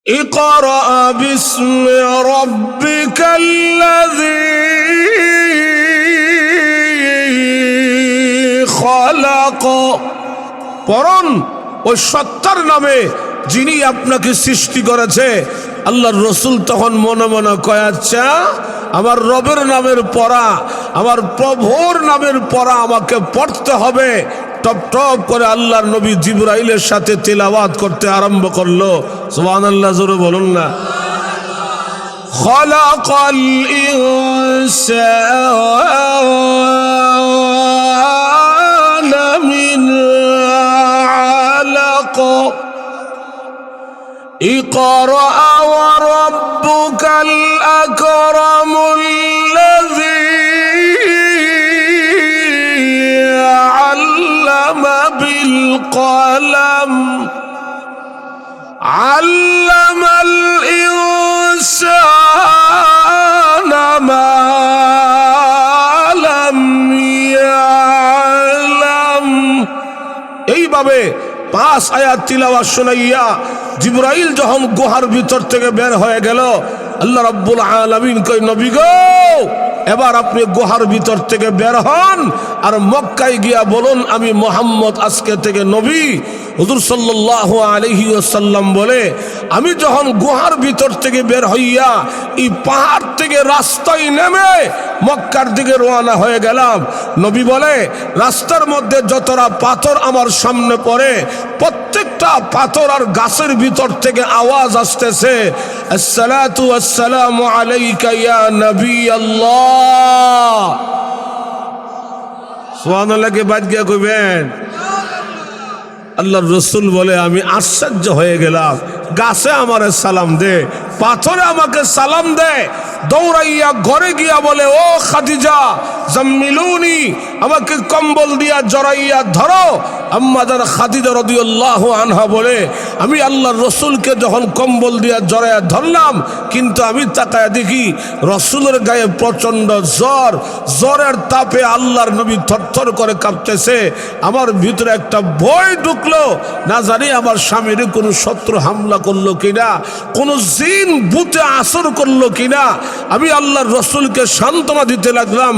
ইকরা বিসমি রাব্বিকাল্লাযী খালাক। পড়ুন ওই সত্তার নামে যিনি আপনাকে সৃষ্টি করেছে। আল্লাহর রসুল তখন মনে মনে কয়, আচ্ছা আমার রবের নামের পড়া, আমার প্রভুর নামের পড়া আমাকে পড়তে হবে। টপ টপ করে আল্লাহর নবী জিবরাইলের সাথে তিলাওয়াত করতে আরম্ভ করলো। সুবহানাল্লাহ, জোরে বলুন না। খালাকাল ইনসানা মিন আলাক। ইকরা ওয়া রাব্বুকাল আকরামুল লাযী আল্লামা বিল কলম আল্লামাল ইনসানা মা লাম ইয়ালাম। এইভাবে 5 আয়াত তিলাওয়াত শুনাইয়া জিবরাইল যখন গুহার ভিতর থেকে বের হয়ে গেল, আল্লাহ রাব্বুল আলামিন কই, নবী গো এবার আপনি গুহার ভিতর থেকে বের হন আর মক্কায় গিয়া বলুন আমি মুহাম্মদ আজকে থেকে নবী। হুজুর সাল্লাল্লাহু আলাইহি ওয়াসাল্লাম বলে, আমি যখন গুহার ভিতর থেকে বের হইয়া এই পাহাড় থেকে রাস্তায় নেমে মক্কার দিকে রওনা হয়ে গেলাম, নবী বলে রাস্তার মধ্যে যতটা পাথর আমার সামনে পড়ে প্রত্যেকটা পাথর আর গাছের ভিতর থেকে আওয়াজ আসতেছে, আসসালাতু ওয়াসসালামু আলাইকা ইয়া নবী আল্লাহ। সুবহানাল্লাহ কে বাদ গিয়া কইবেন। আল্লাহর রসুল বলে আমি আশ্চর্য হয়ে গেলাম, গাছে আমারে সালাম দে, পাথরে আমাকে সালাম দে। দৌড়াইয়া ঘরে গিয়া বলে, ও খাদিজা জাম্মিলুনি, আমাকে কম্বল দিয়া জড়াইয়া ধরো। আম্মাজান খাদিজা রাদিয়াল্লাহু আনহা বলে, আমি আল্লাহর রসুলকে যখন কম্বল দিয়া জড়াইয়া ধরলাম, কিন্তু আমি তাকায় দেখি রসুলের গায়ে প্রচন্ড জ্বর, জ্বরের তাপে আল্লাহর নবী থরথর করে কাঁপতেছে। আমার ভিতরে একটা ভয় ঢুকলো, না জানি আমার স্বামীর কোনো শত্রু হামলা করলো কিনা, কোনো জিন ভূতে আসর করলো কিনা। আমি আল্লাহর রসুলকে সান্ত্বনা দিতে লাগলাম,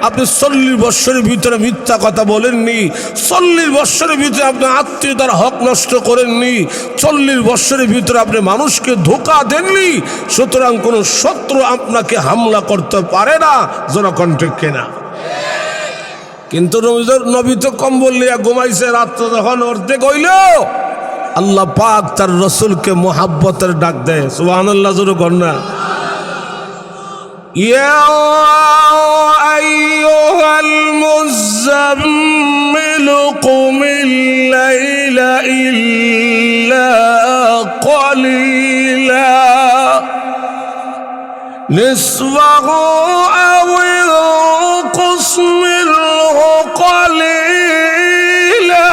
আপনি 40 বৎসরের ভিতরে মিথ্যা কথা বলেননি, 40 বৎসরের ভিতরে আপনি আত্মীয়তার হক নষ্ট করেননি, 40 বৎসরের ভিতরে আপনি মানুষকে ধোঁকা দেননি, সুতরাং কোনো শত্রু আপনাকে হামলা করতে পারে না। জোরে ঠিক কিনা? কিন্তু নবী তো কম্বল নিয়ে ঘুমাইছে, রাত্র যখন অর্ধেক হইল আল্লাহ পাক তার রসুলকে মোহাব্বতের ডাক দেয়। সুবহানাল্লাহ, জোরে কর না। ইয়া আইয়ুহাল মুযাম্মিল কুমিল লাইলা ইল্লা ক্বালিলা নিসফাহু আও ইনকুস মিনহু ক্বালিলা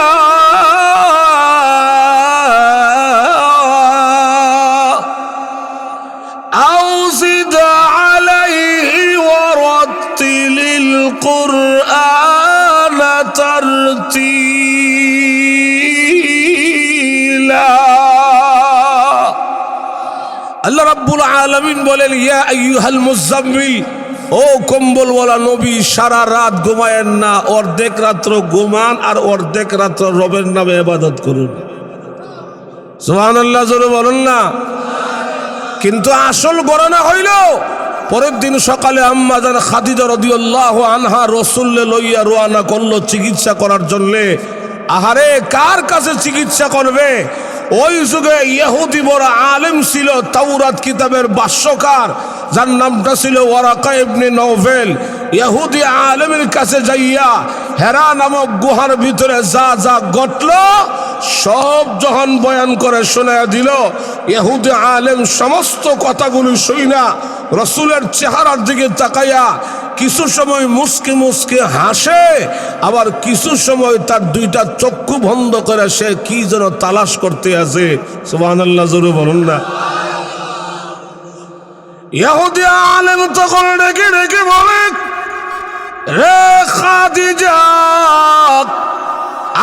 আও জিদ আলাইহি ওয়ারাত্তিলিল কুরআনা তারতিলা। আল্লাহ রাব্বুল আলামিন বলেন, ইয়া আইয়ুহাল মুযাম্মিল, ও কম্বলওয়ালা নবী, সারা রাত ঘুমায়েন না, অর্ধেক রাত্র ঘুমান আর অর্ধেক রাত্র রবের নামে ইবাদত করুন। সুবহানাল্লাহ, জোরে বলুন না। কিন্তু আসল ঘটনা হইল পরের দিন সকালে আম্মাজান খাদিজা রাদিয়াল্লাহু আনহা রসুলকে লইয়া রওনা করলো চিকিৎসা করার জন্যে। আহারে, কার কাছে চিকিৎসা করবে? ওই যুগে ইহুদি বড় আলেম ছিল, তাওরাত কিতাবের ভাষ্যকার, যার নামটা ছিল ওয়ারাকা ইবনে নওফেল। ইহুদি আলেমের কাছে যাইয়া হেরা নামক গুহার ভিতরে যা যা ঘটল সব যখন বয়ান করে শোনায়া দিল, ইহুদি আলেম সমস্ত কথাগুলো শুইনা রসুলের চেহারার দিকে তাকাইয়া কিছু সময় মুস্কি মুস্কি হাসে, আবার কিছু সময় তার দুইটা চক্ষু বন্ধ করে সে কি যেন তালাশ করতে আছে। সুবহানাল্লাহ, জোরে বলুন না। ইহুদি আলেম তখন ডেকে ডেকে বলে, রে খাদিজা,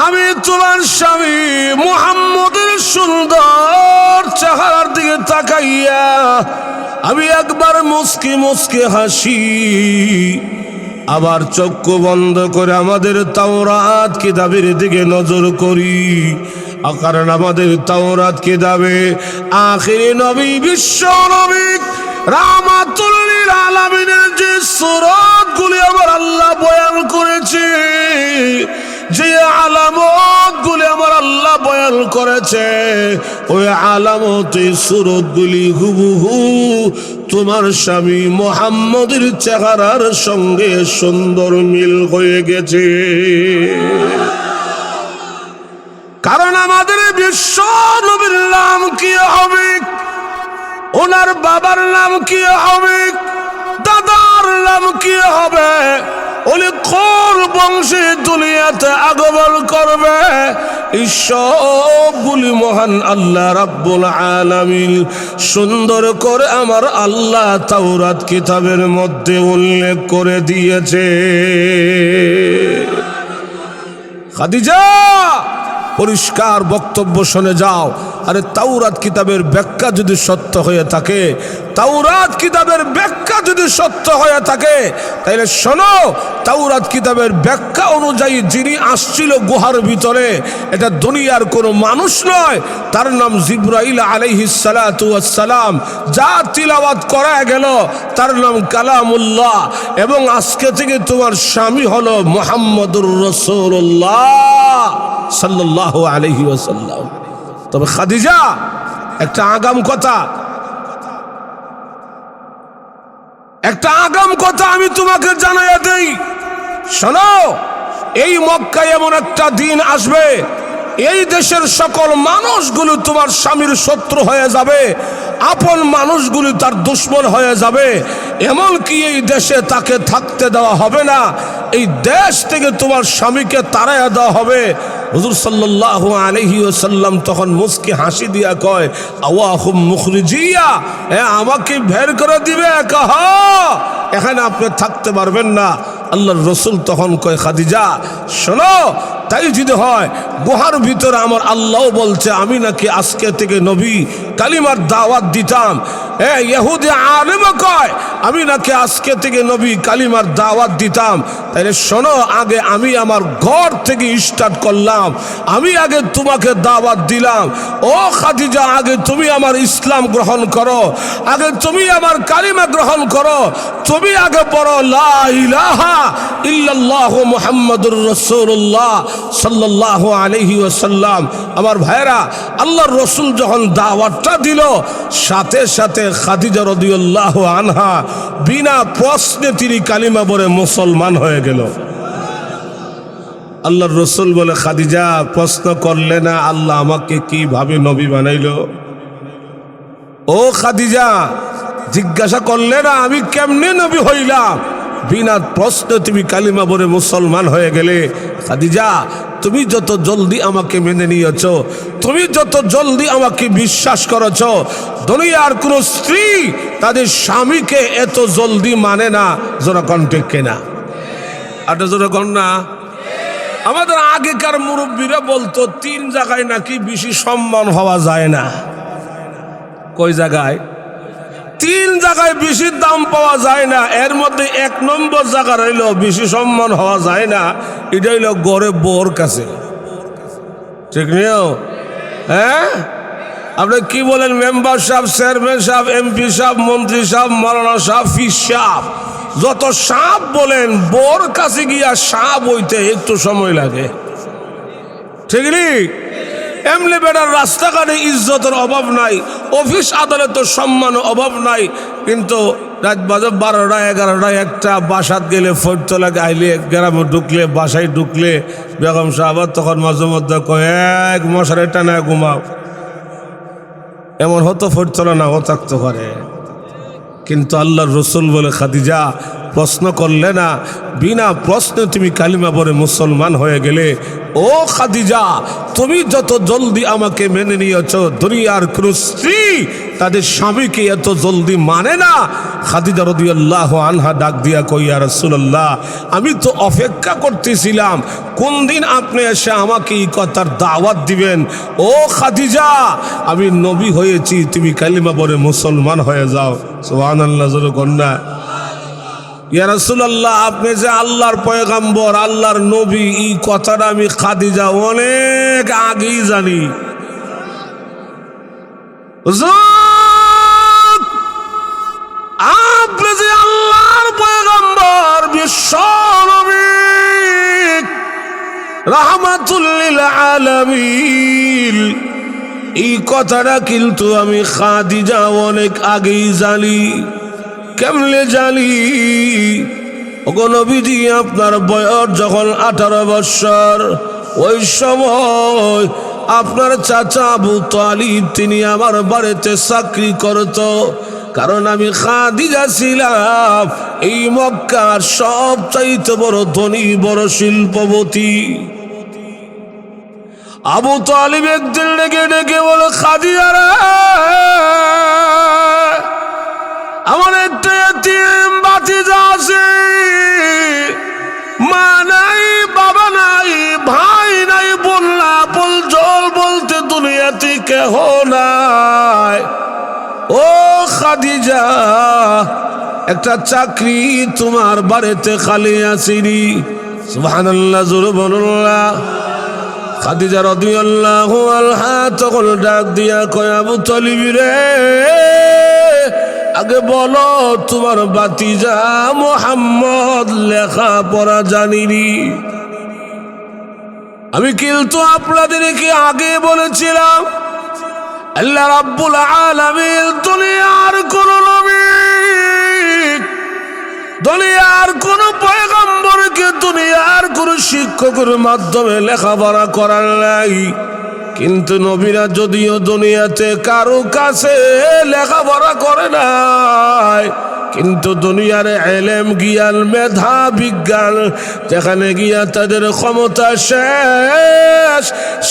আমি তোমার স্বামী মুহাম্মদের সুন্দর চেহারার তাকাইয়া আমি একবার মুস্কি মুস্কি হাসি, আবার চক্ষু বন্ধ করে আমাদের তাওরাত কিতাবের দিকে নজর করি। কারণ আমাদের তাওরাত কিতাবে আখিরি নবী বিশ্ব নবী রাহমাতুল লিল আলামিনের যে সূরাতগুলি আমার আল্লাহ বয়ান করেছে, যে আলামতগুলি আমার আল্লাহ বয়ান করেছে, ওই আলামত এই সূরাতগুলি হুবহু তোমার স্বামী মুহাম্মদের চেহারার সঙ্গে সুন্দর মিল হয়ে গেছে। কারণ আমাদের বিশ্ব নবীর নাম কি হবে, ওনার বাবার নাম কি হবে, দাদার নাম কি হবে, উনি কোন বংশে দুনিয়াতে আগমন করবে, এই সবগুলি মহান আল্লাহ রাব্বুল আলামিন সুন্দর করে আমার আল্লাহ তাওরাত কিতাবের মধ্যে উল্লেখ করে দিয়েছে। খাদিজা পরিষ্কার বক্তব্য শুনে যাও। আরে তাওরাত কিতাবের ব্যাখ্যা যদি সত্য হয়ে থাকে, তাওরাত কিতাবের ব্যাখ্যা যদি সত্য হয়ে থাকে, তাহলে শোনো, তাওরাত কিতাবের ব্যাখ্যা অনুযায়ী যিনি আসছিল গুহার ভিতরে, এটা দুনিয়ার কোনো মানুষ নয়, তার নাম জিবরাইল আলাইহিস সালাতু ওয়াস সালাম। যা তিলাওয়াত করা গেল তার নাম কালামুল্লাহ, এবং আজকে থেকে তোমার স্বামী হলো মুহাম্মদুর রাসূলুল্লাহ সাল্লাল্লাহু আলাইহি ওয়াসাল্লাম। তবে খাদিজা, একটা আগাম কথা আমি তোমাকে জানাইয়া দেই। শোনো, এই মক্কায় এমন একটা দিন আসবে, এই দেশের সকল মানুষগুলো তোমার স্বামীর শত্রু হয়ে যাবে, আপন মানুষগুলি তার দুশ্মন হয়ে যাবে, এমনকি এই দেশে তাকে থাকতে দেওয়া হবে না, এই দেশ থেকে তোমার স্বামীকে তাড়াইয়া দেওয়া হবে। হুজুর সাল্লাল্লাহু আলাইহি ওয়াসাল্লাম তখন মুস্কি হাসি দিয়া কয়, আওয়াহুম মুখরিজিয়া, আমাকে বের করে দিবে, কাহা এখানে আপনি থাকতে পারবেন না। আল্লাহর রসুল তখন কয়, খাদিজা শোনো, তাই যদি হয় গুহার ভিতরে আমার আল্লাহ বলছে আমি নাকি আজকে থেকে নবী কালিমার দাওয়াত দিতাম। ইহুদি আলেম কয় আমি নাকি আজকে থেকে নবী কালিমার দাওয়াত দিতাম। তাইলে শোনো, আগে আমি আমার ঘর থেকে স্টার্ট করলাম, আমি আগে তোমাকে দাওয়াত দিলাম। ও খাদিজা, আগে তুমি আমার ইসলাম গ্রহণ করো, আগে তুমি আমার কালিমা গ্রহণ করো, তুমি আগে পড়ো লা ইলাহা ইল্লাল্লাহু মুহাম্মাদুর রাসূলুল্লাহ সাল্লাল্লাহু আলাইহি ওয়াসাল্লাম। আমার ভাইরা, আল্লাহর রসুল যখন দাওয়াতটা দিল, সাথে সাথে খাদিজা রাদিয়াল্লাহু আনহা বিনা প্রশ্নে তিনি কালিমা পড়ে মুসলমান হয়ে গেল। আল্লাহর রসুল বলে, খাদিজা প্রশ্ন করলে না আল্লাহ আমাকে কিভাবে নবী বানাইলো? ও খাদিজা, জিজ্ঞাসা করলে না আমি কেমনে নবী হইলাম? বিনা প্রশ্নে তুমি কালিমা পড়ে মুসলমান হয়ে গেলে। খাদিজা, তুমি যত জলদি আমাকে মেনে নিয়েছ, তুমি যত জলদি আমাকে বিশ্বাস করেছ, দুনিয়ার কোন স্ত্রী তাদের স্বামীকে এত জলদি মানে না। জোরা কন্টেক কেনা আটা জোরা কন না। আমাদের আগেকার মুরব্বীরা বলতো 3 জায়গায় নাকি বেশি সম্মান হওয়া যায় না। কই জায়গায়? 3 জায়গায় বেশি দাম পাওয়া যায় না। এর মধ্যে 1 নম্বর জায়গা রইল বেশি সম্মান হওয়া যায় না, এটা হইল গড়ে বোর কাছে। ঠিক নিও? হ্যাঁ, আপনি কি বলেন? মেম্বার সাহেব, চেয়ারম্যান সাহেব, এমপি সাহেব, মন্ত্রী সাহেব, মাওলানা সাহেব, ফিস সাহেব, যত সাপ বলেন, বোর কাছে গিয়া সাপ হইতে একটু সময় লাগে। ঠিক নি? এমনি বেটার রাস্তাঘাটে ইজ্জতের অভাব নাই, অফিস আদালতে সম্মানের অভাব নাই, কিন্তু রাত বাজে 12টা 11টায় একটা বাসাত গেলে ফোরতলা আইলে গ্রামে ঢুকলে বাসায় ঢুকলে বেগম সাহেব তখন মাঝে মধ্যে কয়েক মশারি টানা ঘুমাও। এমন হতো ফোরতলা নাও থাকতে পারে, কিন্তু আল্লাহর রসুল বলে, খাদিজা প্রশ্ন করলে না, বিনা প্রশ্নে তুমি কালিমা পড়ে মুসলমান হয়ে গেলে। ও খাদিজা, তুমি যত জলদি আমাকে মেনে নিয়েছো, দুনিয়ার কোন স্ত্রী তাদের স্বামীকে এত জলদি মানে না। খাদিজা রাদিয়াল্লাহু আনহা ডাক দিয়া কই, ইয়া রাসূলুল্লাহ, আমি তো অপেক্ষা করতেছিলাম কোন দিন আপনি এসে আমাকে এই কথার দাওয়াত দিবেন। ও খাদিজা, আমি নবী হয়েছি, তুমি কালিমা পড়ে মুসলমান হয়ে যাও। সুবহানাল্লাহ, জোরে কন্যা। ইয়া রাসূলুল্লাহ, আপনি যে আল্লাহর পয়গম্বর, আল্লাহর নবী, এই কথাটা আমি খাদিজা অনেক আগেই জানি। আপনি যে আল্লাহর পয়গম্বর, বিশ্ব নবী, রাহমাতুল লিল আলামিন, এই কথাটা কিন্তু আমি খাদিজা অনেক আগেই জানি। কেমনে জানি? ওগো নবীজি, আপনার বয়স যখন 18 বছর, ওই সময় আপনার চাচা আবু তালিব তিনি আমার বাড়িতে চাকরি করত। কারণ আমি খাদিজা ছিলাম এই মক্কার সবচাইতে বড় ধনী, বড় শিল্পপতি। আবু তালিব একদিন ডেকে ডেকে বলে, খাদিজা রে, আমার একটা এতিম ভাতিজা আছে, মা নাই, বাবা নাই, ভাই নাই, বোন না, জল বলতে দুনিয়াতে কেহ নাই। ও খাদিজা, একটা চাকরি তোমার বাড়িতে খালি আসিনি। সুবহানাল্লাহ, জোরে বলুন না। খাদিজা রাদিয়াল্লাহু আনহা তখন ডাক দিয়া কয়, আবু তালিব রে, আগে বলো তোমার ভাতিজা মুহাম্মদ লেখা পড়া জানিনি? আমি কিন্তু আপনাদেরকে আগে বলেছিলাম, আল্লাহ রাব্বুল আলামিন দুনিয়ার কোন নবী, দুনিয়ার কোন পয়গম্বরকে দুনিয়ার কোন শিক্ষকের মাধ্যমে লেখাপড়া করার নাই। কিন্তু নবীরা যদিও দুনিয়াতে কারো কাছে লেখাপড়া করে নাই, কিন্তু দুনিয়ার ইলম, জ্ঞান, মেধা, বিজ্ঞান যেখানে গিয়া তাদের ক্ষমতা শেষ,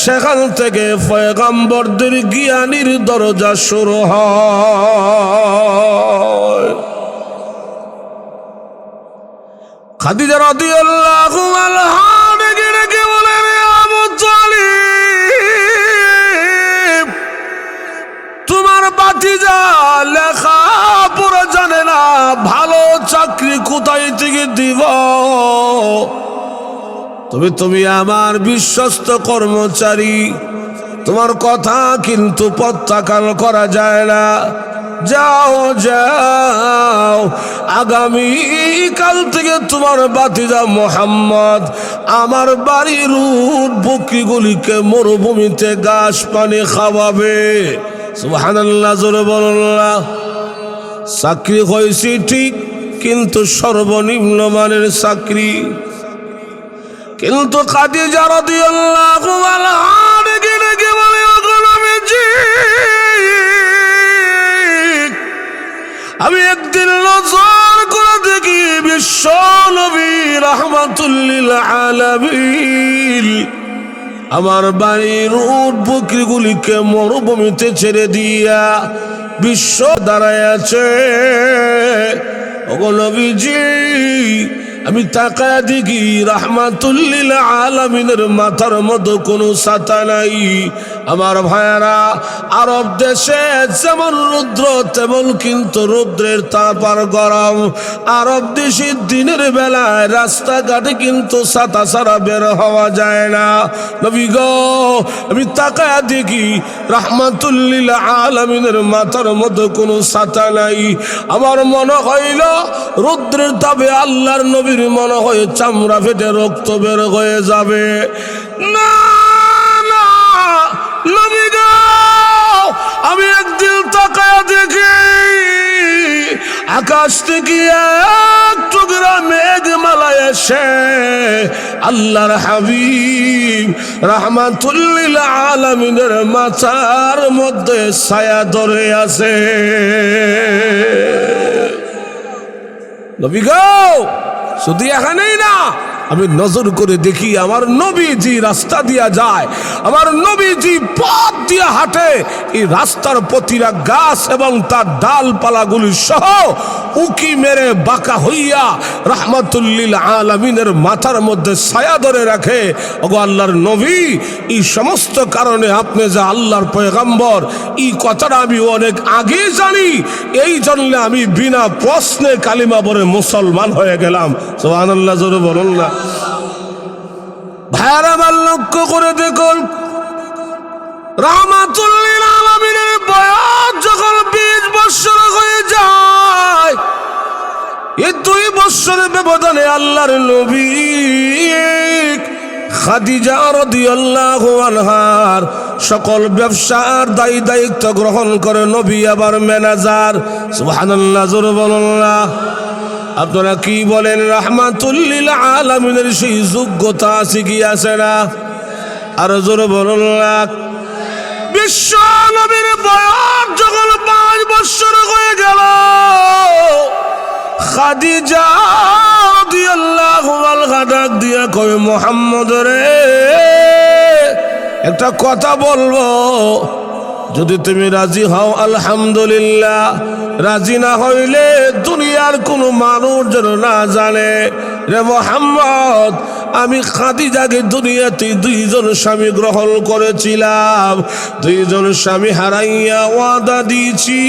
সেখান থেকে পয়গম্বরদের জ্ঞানীর দরজা শুরু হয়। খাদিজা রাদিয়াল্লাহু আনহা ডেকে ডেকে বলে, রে আবু তালিব, তোমার ভাতিজা লেখা পড়া জানে না, ভালো চাকরি কোথায় থেকে দিব? তুমি আমার বিশ্বস্ত কর্মচারী, তোমার কথা কিন্তু প্রত্যাখ্যান করা যায় না। যাও যাও, আগামী কাল থেকে তোমার ভাতিজা মুহাম্মদ আমার বাড়ির উট বকরিগুলিকে মরুভূমিতে ঘাস পানি খাওয়াবে। সুবহানাল্লাহ, জোরে বলুন না। চাকরি হয়েছে ঠিক, কিন্তু সর্বনিম্ন মানের চাকরি। কিন্তু খাদিজা রাদিয়াল্লাহু আনহা ডেকে ডেকে বলে, ওগো নবীজি, আমি একদিন নজর করে দেখি বিশ্ব নবী রাহমাতুল লিল আলামিন আমার বাড়ির উট বকরিগুলিকে মরুভূমিতে ছেড়ে দিয়া বিশ্ব দাঁড়ায় আছে। ওগো নবীজি, আমি তাকায় দেখি রাহমাতুল লিল আলামিনের মাথার মধ্যে কোনো ছাতা নাই। আমার ভাইয়ারা, আরব দেশে যেমন রৌদ্র তেমন কিন্তু রৌদ্রের তাপ আর গরম। আরব দেশে দিনের বেলায় রাস্তাঘাটে কিন্তু ছাতা ছাড়া বের হওয়া যায় না। নবী গো, আমি তাকায় দেখি রাহমাতুল লিল আলামিনের মাথার মধ্যে কোনো ছাতা নাই। আমার মনে হইল রৌদ্রের তাপে আল্লাহর নবীর মনে হয় চামড়া ফেটে রক্ত বের হয়ে যাবে। না না নবী গো, আমি একদিন তাকায় দেখি আকাশ থেকে এক টুকরা মেঘমালা এসে আল্লাহর হাবিব রাহমাতুল লিল আলামিনের মাথার মধ্যে ছায়া ধরে আছে। নবী গো, শুধু এখানেই না, আমি নজর করে দেখি আমার নবীজি রাস্তা দিয়া যায়, আমার নবীজি পথ দিয়া হাঁটে, এই রাস্তার প্রতিটা গাছ এবং তার ডালপালাগুলি সহ উকি মেরে বাঁকা হইয়া রাহমাতুল্লিল আলামিনের মাথার মধ্যে ছায়া ধরে রাখে। ওগো আল্লাহর নবী, এই সমস্ত কারণে আপনি যে আল্লাহর পয়গম্বর, এই কথাটা আমি অনেক আগে জানি, এই জন্য আমি বিনা প্রশ্নে কালিমা পড়ে মুসলমান হয়ে গেলাম। সুবহানাল্লাহ, জোরে বলুন না। ভাইরা আমার লক্ষ্য করে দেখুন, রাহমাতুল্লিল আলামিনের বয়স যখন 20 বছর হয়ে যায়, এই 2 বছরের ব্যবধানে আল্লাহর নবী খাদিজা রাদিয়াল্লাহু আনহার সকল ব্যবসার দায়িত্ব গ্রহণ করে। নবী আবার ম্যানেজার। সুবহানাল্লাহ, জোরে বলুন না। আপনারা কি বলেন, রাহমাতুল্লিল আলামিনের সেই যোগ্যতা আছে কি আছে না? আর জোরে বলুন না। বিশ্ব নবীর বয়স যখন 5 বছর হয়ে গেল, খাদিজা রাদিয়াল্লাহু আনহা ডাক দিয়া কয়, মুহাম্মদ রে, একটা কথা বলবো, যদি তুমি রাজি হও আলহামদুলিল্লাহ, রাজি না হইলে দুনিয়ার কোনো মানুষ যেন না জানে রে মুহাম্মদ, আমি খাদিজাকে দুনিয়াতে 2 জন স্বামী গ্রহণ করেছিলাম, 2 জন স্বামী হারাইয়া ওয়াদা দিয়েছি,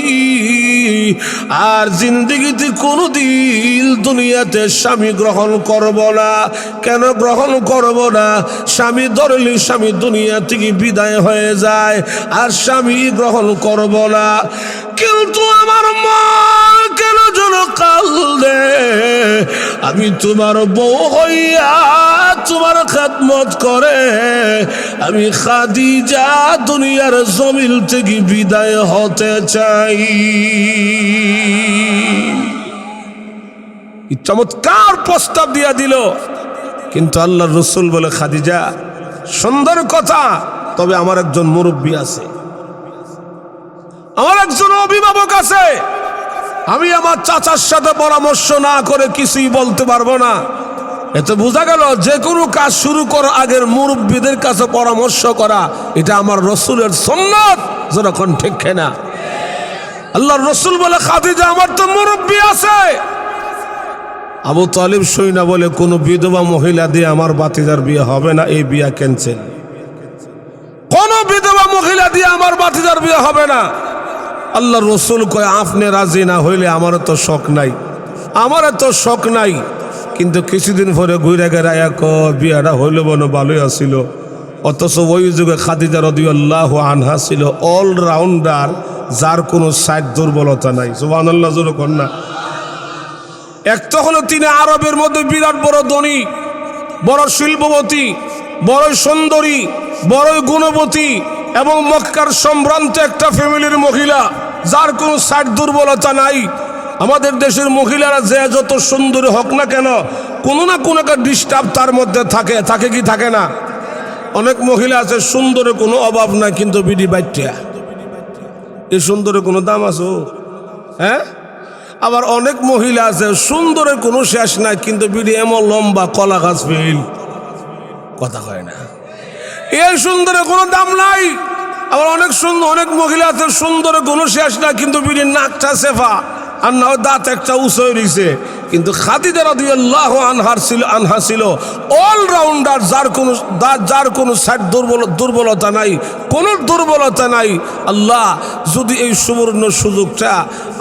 আর জিন্দেগিতে কোনোদিন দুনিয়াতে স্বামী গ্রহণ করব না। কেন গ্রহণ করব না? স্বামী ধরলে স্বামী দুনিয়া থেকে বিদায় হয়ে যায়, আর স্বামী গ্রহণ করব না। কিন্তু আমার মন কেন যেন কাঁদে, আমি তোমার বউ হইয়া তোমার খেদমত করে আমি খাদিজা দুনিয়ার জমিন থেকে বিদায় হতে চাই। চমৎকার প্রস্তাব দিয়া দিল, কিন্তু আল্লাহর রাসূল বলে, খাদিজা সুন্দর কথা, তবে আমার একজন মুরব্বী আছে, আমার একজন অভিভাবক আছে, আমি আমার চাচার সাথে পরামর্শ না করে কিছুই বলতে পারবো না। এতে বোঝা গেল যে কোনো কাজ শুরু করার আগের মুরব্বীদের কাছে পরামর্শ করা, এটা আমার রাসূলের সুন্নাত। যখন ঠিক না, আল্লাহর রাসূল বলে, খাদিজা আমার তো মুরব্বী আছে। আবু তালিব সৈনা বলে, কোনো বিধবা মহিলা দিয়ে আমার বাতিজার বিয়ে হবে না, এই বিয়ে ক্যান্সেল। কোনো বিধবা মহিলা দিয়ে আমার বাতিজার বিয়ে হবে না। আল্লাহর রাসূল কয়, আপনি রাজি না হইলে আমার তো শখ নাই, আমার তো শখ নাই। কিন্তু কিছুদিন পরে ঘুরে গেরাইয়া বিয়াটা হইল বনো ভালোই আসিল, অথচ ওই যুগে খাদিজা রাদিয়াল্লাহু আনহা ছিল অলরাউন্ডার, যার কোনো সাইড দুর্বলতা নাই। সুবহানাল্লাহ, জোরে কোন না। এক তো হলো তিনি আরবের মধ্যে বিরাট বড় ধনী, বড় শিল্পবতী, বড় সুন্দরী, বড় গুণবতী এবং মক্কার সম্ভ্রান্ত একটা ফ্যামিলির মহিলা, যার কোনো সাইড দুর্বলতা নাই। আমাদের দেশের মহিলারা যে যত সুন্দরী হোক না কেন, কোনো না কোনো একটা ডিস্টার্ব তার মধ্যে থাকে, থাকে কি থাকে না? অনেক মহিলা আছে সুন্দরের কোনো অভাব নাই, কিন্তু বিডি বাইটিয়া। এই সুন্দরের কোনো দাম আছে? হ্যাঁ। আবার অনেক মহিলা আছে সুন্দরের কোনো শেষ নাই, কিন্তু বিডি এমন লম্বা কলা গাছ ফেল, কথা হয় না। এই সুন্দরের কোনো দাম নাই। আবার অনেক মহিলা আছে সুন্দরের কোনো শেষ নাই, কিন্তু বিডির নাকটা সেফা, আর না দাঁত একটা উঁচু রয়েছে। কিন্তু খাদিজা রাদিয়াল্লাহু আনহা ছিল অলরাউন্ডার, যার কোনো সাইড দুর্বলতা নাই, কোনো দুর্বলতা নাই। আল্লাহ যদি এই সুবর্ণ সুযোগটা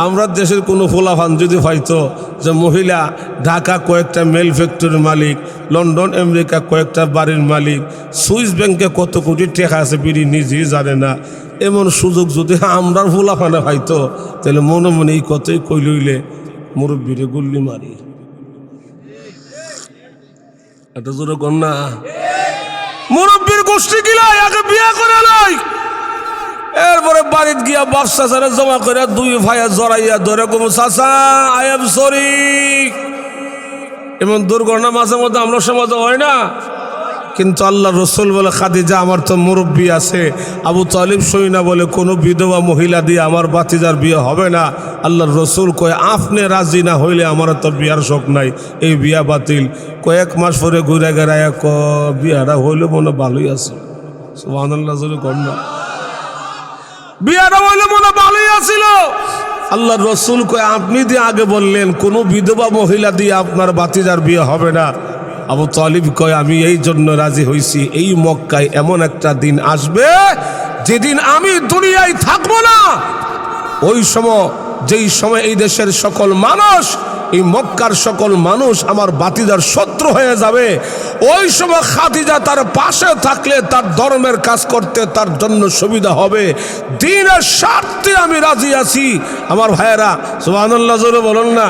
আমরা দেশের কোনো ফোলাফান যদি পাইতো, যে মহিলা ঢাকা কয়েকটা মেল ফ্যাক্টরির মালিক, লন্ডন আমেরিকা কয়েকটা বাড়ির মালিক, সুইস ব্যাংকে কত কোটি টাকা আছে বিড়ি নিজেই জানে না, এমন সুযোগ যদি আমরা ফোলাফানে পাইতো, তাহলে মনে মনে এই কথাই কই লইলে মুরব্বীরে গুল্লি মারি। এটা জোরে কর না। মুরব্বীর গোষ্ঠী গিলা একে বিয়া করে লাই, এরপরে বাড়িতে গিয়া বাচ্চা ছাড়া জমা করে 2 ভাইয়া জড়াইয়া ধরে কম, চাচা আই এম সরি। এমন দুর্ঘটনা মাঝে মধ্যে আমরা সমাজে হয় না? কিন্তু আল্লাহ রসুল বলে খাদিজা আমার তো মুরব্বী আছে, আবু তালিব সই না বলে কোনো বিধবা মহিলা দিয়ে আমার বাতিজার বিয়ে হবে না। আল্লাহর রসুল কয় আপনি রাজি না হইলে আমার তো বিয়ার শখ নাই, এই বিয়া বাতিল। কয়েক মাস পরে ঘুরে গেড়ায় বিয়াটা হইলে মনে ভালোই আছে। সুবহানাল্লাহ জোরে কর না। বিয়াটা হইলে মনে ভালোই আছিল। আল্লাহর রসুল কয় আপনি দিয়ে আগে বললেন কোনো বিধবা মহিলা দিয়ে আপনার বাতিজার বিয়ে হবে না। আবু তালিব কয় আমি এই জন্য রাজি হইছি, এই মক্কায় এমন একটা দিন আসবে যেদিন আমি দুনিয়ায় থাকবো না। ওই সময় যেই সময় এই দেশের সকল মানুষ, এই মক্কার সকল মানুষ আমার বাতিজার শত্রু হয়ে যাবে, ওই সময় খাদিজা তার পাশে থাকলে তার ধর্মের কাজ করতে তার জন্য সুবিধা হবে। দ্বীনের স্বার্থে আমি রাজি আছি। আমার ভাইয়েরা সুবহানাল্লাহ জোরে বলুন না।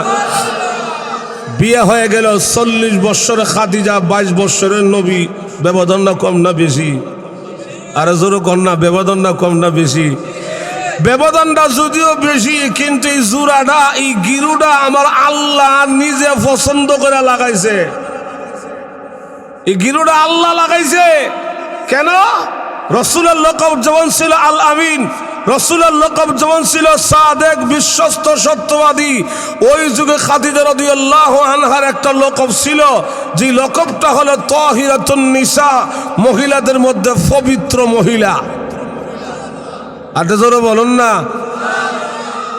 বিয়ে হয়ে গেল 40 বৎসরে খাদিজা, 22 বৎসরের নবী। ব্যবধান না কম না বেশি? আর জোরে কর না, ব্যবধান না কম না বেশি? ব্যবধানটা যদিও বেশি, কিন্তু এই জুরাটা, এই গিরুটা আমার আল্লাহ নিজে পছন্দ করে লাগাইছে। এই গিরুটা আল্লাহ লাগাইছে। কেন? রসুলের লকব যেমন ছিল আল আমিন, রসুলের লকব যেমন ছিল সাদেক, বিশ্বস্ত, সত্যবাদী, ওই যুগে খাদিজা রাদিয়াল্লাহু আনহার একটা লকব ছিল, যে লকবটা হলো তাহিরাতুন নিসা, মহিলাদের মধ্যে পবিত্র মহিলা। আর জোরে বলুন না।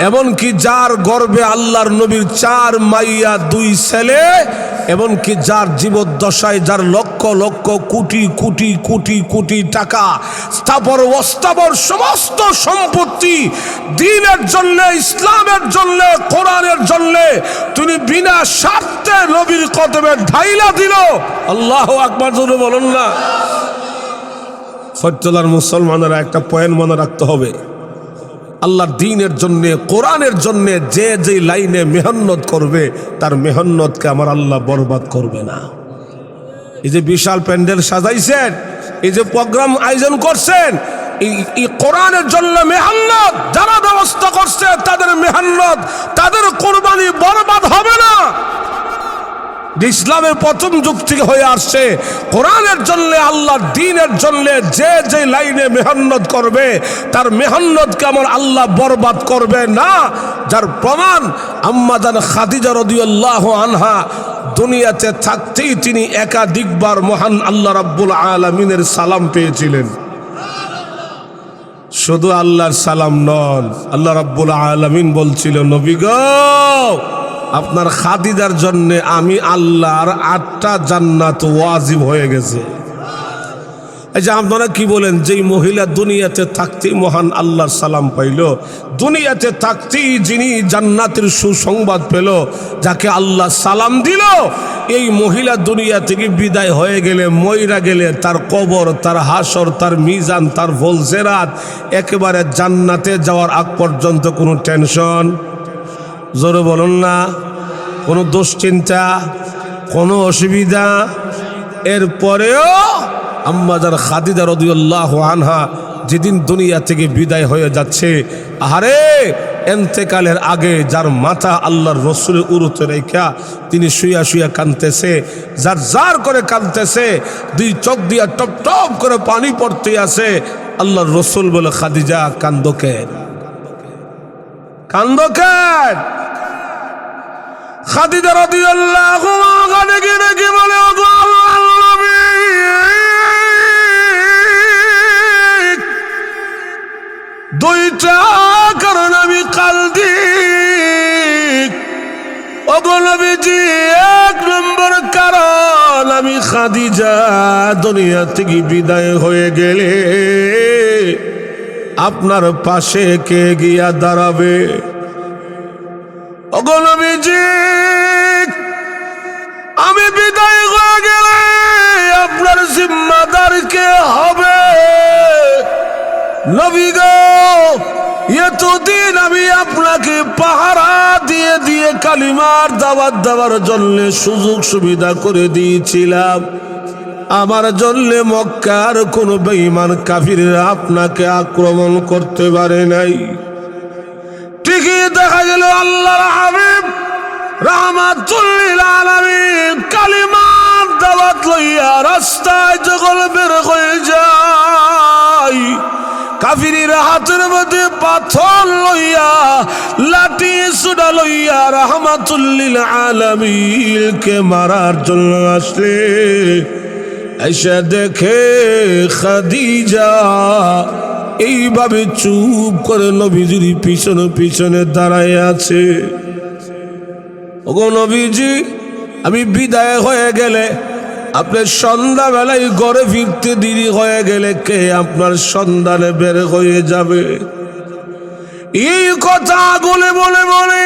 এমনকি যার গর্ভে আল্লাহর নবীর 4 মাইয়া 2 ছেলে, এমনকি যার জীবদ্দশায় যার লক্ষ লক্ষ কোটি কোটি কোটি কোটি টাকা, স্থাবর অস্থাবর সমস্ত সম্পত্তি দ্বীনের জন্য, ইসলামের জন্য, কোরআনের জন্য তিনি বিনা স্বার্থে নবীর কদমে ঢাইলা দিল। আল্লাহু আকবার জোরে বলুন না। সত্যলার মুসলমানেরা একটা পয়েন্ট মনে রাখতে হবে, আল্লাহর দ্বীনের জন্যে, কোরআনের জন্যে যে যে লাইনে মেহনত করবে তার মেহনতকে আমার আল্লাহ বরবাদ করবে না। এই যে বিশাল প্যান্ডেল সাজাইছেন, এই যে প্রোগ্রাম আয়োজন করছেন, এই কোরআনের জন্য মেহনত যারা ব্যবস্থা করছে তাদের মেহনত, তাদের কোরবানি বরবাদ হবে না। ইসলামের প্রথম যুগ থেকে হয়ে আসছে, কোরআনের জন্য, আল্লাহর দ্বীনের জন্য যে যে লাইনে মেহনত করবে তার মেহনতকে আমার আল্লাহ বরবাদ করবে না। যার প্রমাণ আম্মা জান খাদিজা রাদিয়াল্লাহু আনহা দুনিয়াতে থাকতেই তিনি একাধিকবার মহান আল্লাহ রাব্বুল আলামিনের সালাম পেয়েছিলেন। শুধু আল্লাহর সালাম নন, আল্লাহ রাব্বুল আলামিন বলছিল নবী গো, আপনার খাদিজার জন্য আমি আল্লাহর 8টা জান্নাত ওয়াজিব হয়ে গেছে। এই যে আপনারা কি বলেন, যেই মহিলা দুনিয়াতে থাকতেই মহান আল্লাহর সালাম পাইল, দুনিয়াতে থাকতেই যিনি জান্নাতের সুসংবাদ পেল, যাকে আল্লাহ সালাম দিল, এই মহিলা দুনিয়া থেকে বিদায় হয়ে গেলে, মইরা গেলে তার কবর, তার হাসর, তার মিজান, তার ফুলসেরাত, একেবারে জান্নাতে যাওয়ার আগ পর্যন্ত কোনো টেনশন, জোরে বলুন না, কোনো দুশ্চিন্তা, কোনো অসুবিধা। এরপরেও আম্মা জান খাদিজা রাদিয়াল্লাহু আনহা যেদিন দুনিয়া থেকে বিদায় হয়ে যাচ্ছে, আরে এন্তেকালের আগে যার মাথা আল্লাহর রসুলের উরুতে রেখা তিনি শুয়া শুয়া কাঁদতেছে, যার যার করে কাঁদতেছে, 2 চোখ দিয়া টপ টপ করে পানি পড়তে আছে। আল্লাহর রসুল বলে খাদিজা কান্দো কেন, কান্দো কেন? খাদিজা রাদিয়াল্লাহু আনহা কি বলে, ওগো আল্লাহর নবী, দুইটা কারণ আমি কান্দি। ওগো নবীজি, 1 নম্বর কারণ আমি খাদিজা দুনিয়া থেকে বিদায় হয়ে গেলে আপনার পাশে কে গিয়া দাঁড়াবে? ওগো নবীজি, আমি বিদায় হয়ে গেলে আপনার জিম্মাদার কে হবে? নবী গো, এতদিন আমি আপনাকে পাহারা দিয়ে দিয়ে কালিমার দাওয়াত দেওয়ার জন্য সুযোগ সুবিধা করে দিয়েছিলাম। আমার জন্য মক্কার কোন বেঈমান কাফিররা আপনাকে আক্রমণ করতে পারে নাই। ঠিকই দেখা গেল আল্লাহর হাবিব রাহমাতুল লিল আলামিন কালিমার দাওয়াত লইয়া রাস্তায় যখন বের হয়ে যায়, কাফিরের হাতের মধ্যে পাথর লইয়া লাঠি সুডা লইয়া রাহমাতুল লিল আলামিনকে মারার জন্য আসলে এসে দেখে খাদিজা এইভাবে চুপ করে নবীজির পিছনে পিছনে দাঁড়ায় আছে। ওগো নবীজি, আমি বিদায় হয়ে গেলে, আপনার সন্ধ্যাবেলায় ঘরে ফিরতে দেরি হয়ে গেলে কে আপনার সন্ধানে বের হয়ে যাবে? এই কথা বলে বলে বলে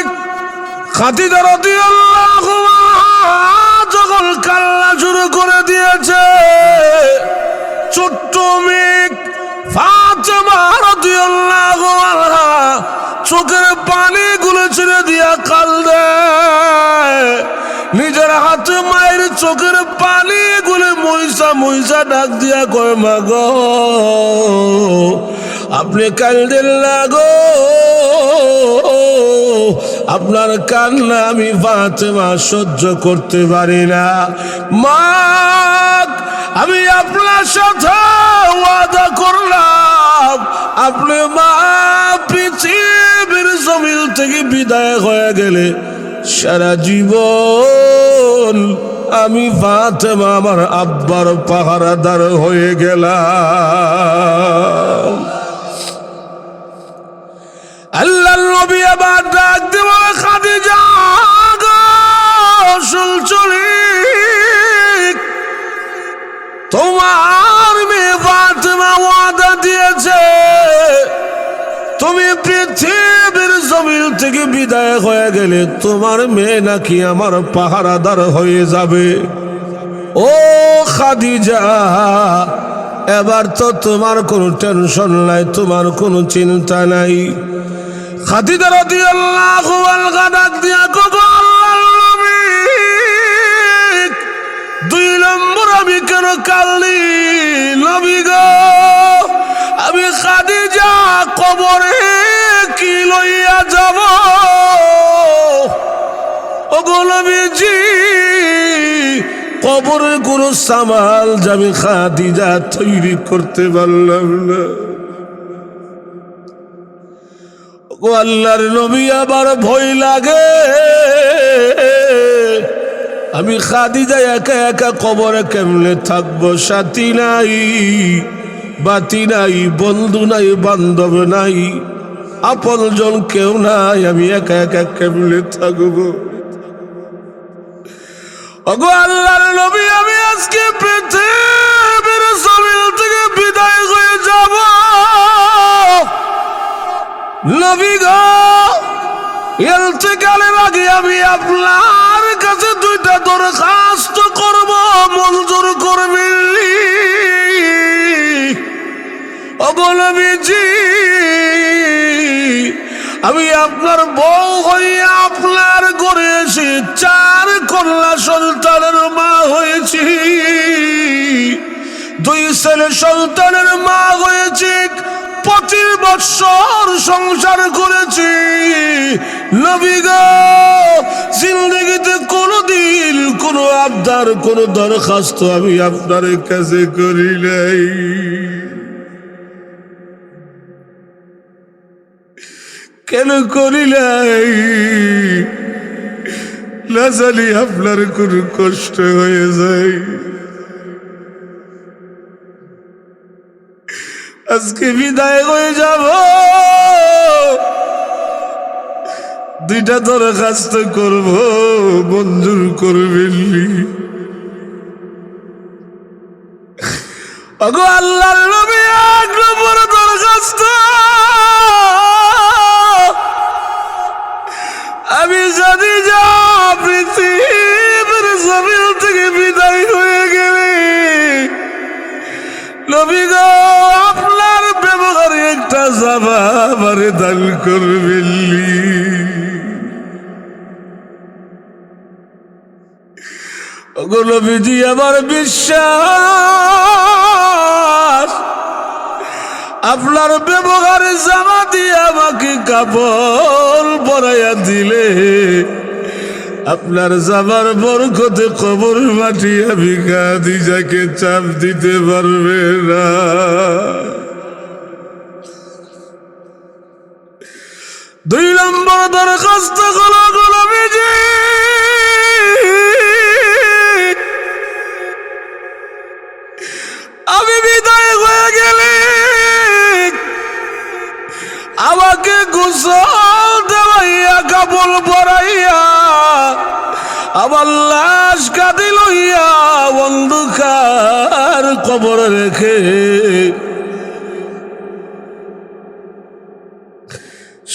খাদিজা রাদিয়াল্লাহু আনহা যখন কান্না শুরু করে দিয়েছে, ছোট্ট মেয়ে ফাতেমা রাদিয়াল্লাহু আনহা চোখের পানি গুলো ছেড়ে দিয়া কাঁদে, নিজের হাতে মায়ের চোখের পানি গুলো মইসা মইসা ডাক দিয়া কয়, মা গো আপনি কাঁদেন না গো, আপনার কান্না আমি ফাতেমা সহ্য করতে পারি না। মা, আমি আপনার সাথে ওয়াদা করলাম, আপনি মা পৃথিবীর জমিন থেকে বিদায় হয়ে গেলে সারা জীবন আমি ফাতেমা আমার আব্বার পাহারাদার হয়ে গেলাম। আল্লাহর নবী আবার ডাক দিয়ে বলে, খাদিজা গো সুলচরিক, তোমার মেয়ে ফাতেমা ওয়াদা দিয়েছে তুমি পৃথিবীর জমিন থেকে বিদায় হয়ে গেলে তোমার মেয়ে নাকি আমার পাহারাদার হয়ে যাবে। ও খাদিজা, এবার তো তোমার কোনো টেনশন নাই, তোমার কোনো চিন্তা নাই। খাদিজা রাদিয়াল্লাহু আনহা ডাক দিয়া কগো আল্লাহর নবী, 2 নম্বর আমি কেন কালি নবী গো, আমি খাদিজা কবরে কি লইয়া যাব? ওগো নবীজি, কবরের কোনো সামাল আমি খাদিজা তৈরি করতে পারলাম না। ও আল্লাহর নবী, আবার ভয় লাগে, আমি খাদিজা একা একা কবরে কেমনে থাকবো? সাথী নাই, বাতি নাই, বন্ধু নাই, বান্ধব নাই, আপনজন কেউ নাই, আমি একা একা কেমনে থাকবো? ওগো আল্লাহর নবী, আমি আজকে পৃথিবীর জমিন থেকে বিদায় হয়ে যাব। নবী গো, ইন্তেকালের আগে আমি আপনার কাছে 2টা দরখাস্ত করব, মঞ্জুর করবেন? ওগো নবীজি, আমি আপনার বউ হইয়া আপনার ঘরে এসে 4 কন্যা সন্তানের মা হয়েছি, 2 ছেলে সন্তানের মা হয়েছি, 25 বৎসর সংসার করেছি। নবী গো, জিন্দগিতে কোনদিন কোনো আবদার, কোনো দরখাস্ত আমি আপনার কাছে করি নাই। কেন করি নাই? না জানি আপনার কোন কষ্ট হয়ে যায়। আজকে বিদায় হয়ে যাব, 2টা দরখাস্ত করব, মঞ্জুর করবেন? ওগো আল্লাহর নবী, 1 নম্বর দরখাস্ত, আমি জানি যা পৃথিবীর জমিন থেকে বিদায় হয়ে গেলে নবী গো, আপনার ব্যবহারে একটা জবাব আমারে দান করবেন? ওগো নবীজি, আমার বিশ্বাস আপনার ব্যবহারে জামা দিয়ে আমাকে কাপড় পরাইয়া দিলে আপনার যাবার বরকতে কবর মাটি আমি খাদিজাকে চাপ দিতে পারবে না। দুই নম্বর দরখাস্ত হলো গোলামীজি, আমি বিদায় হয়ে গেলে আমাকে গোসল দেওয়াইয়া কাপড় পরাইয়া আমার লাশ কাঁধে লইয়া অন্ধকার কবর রেখে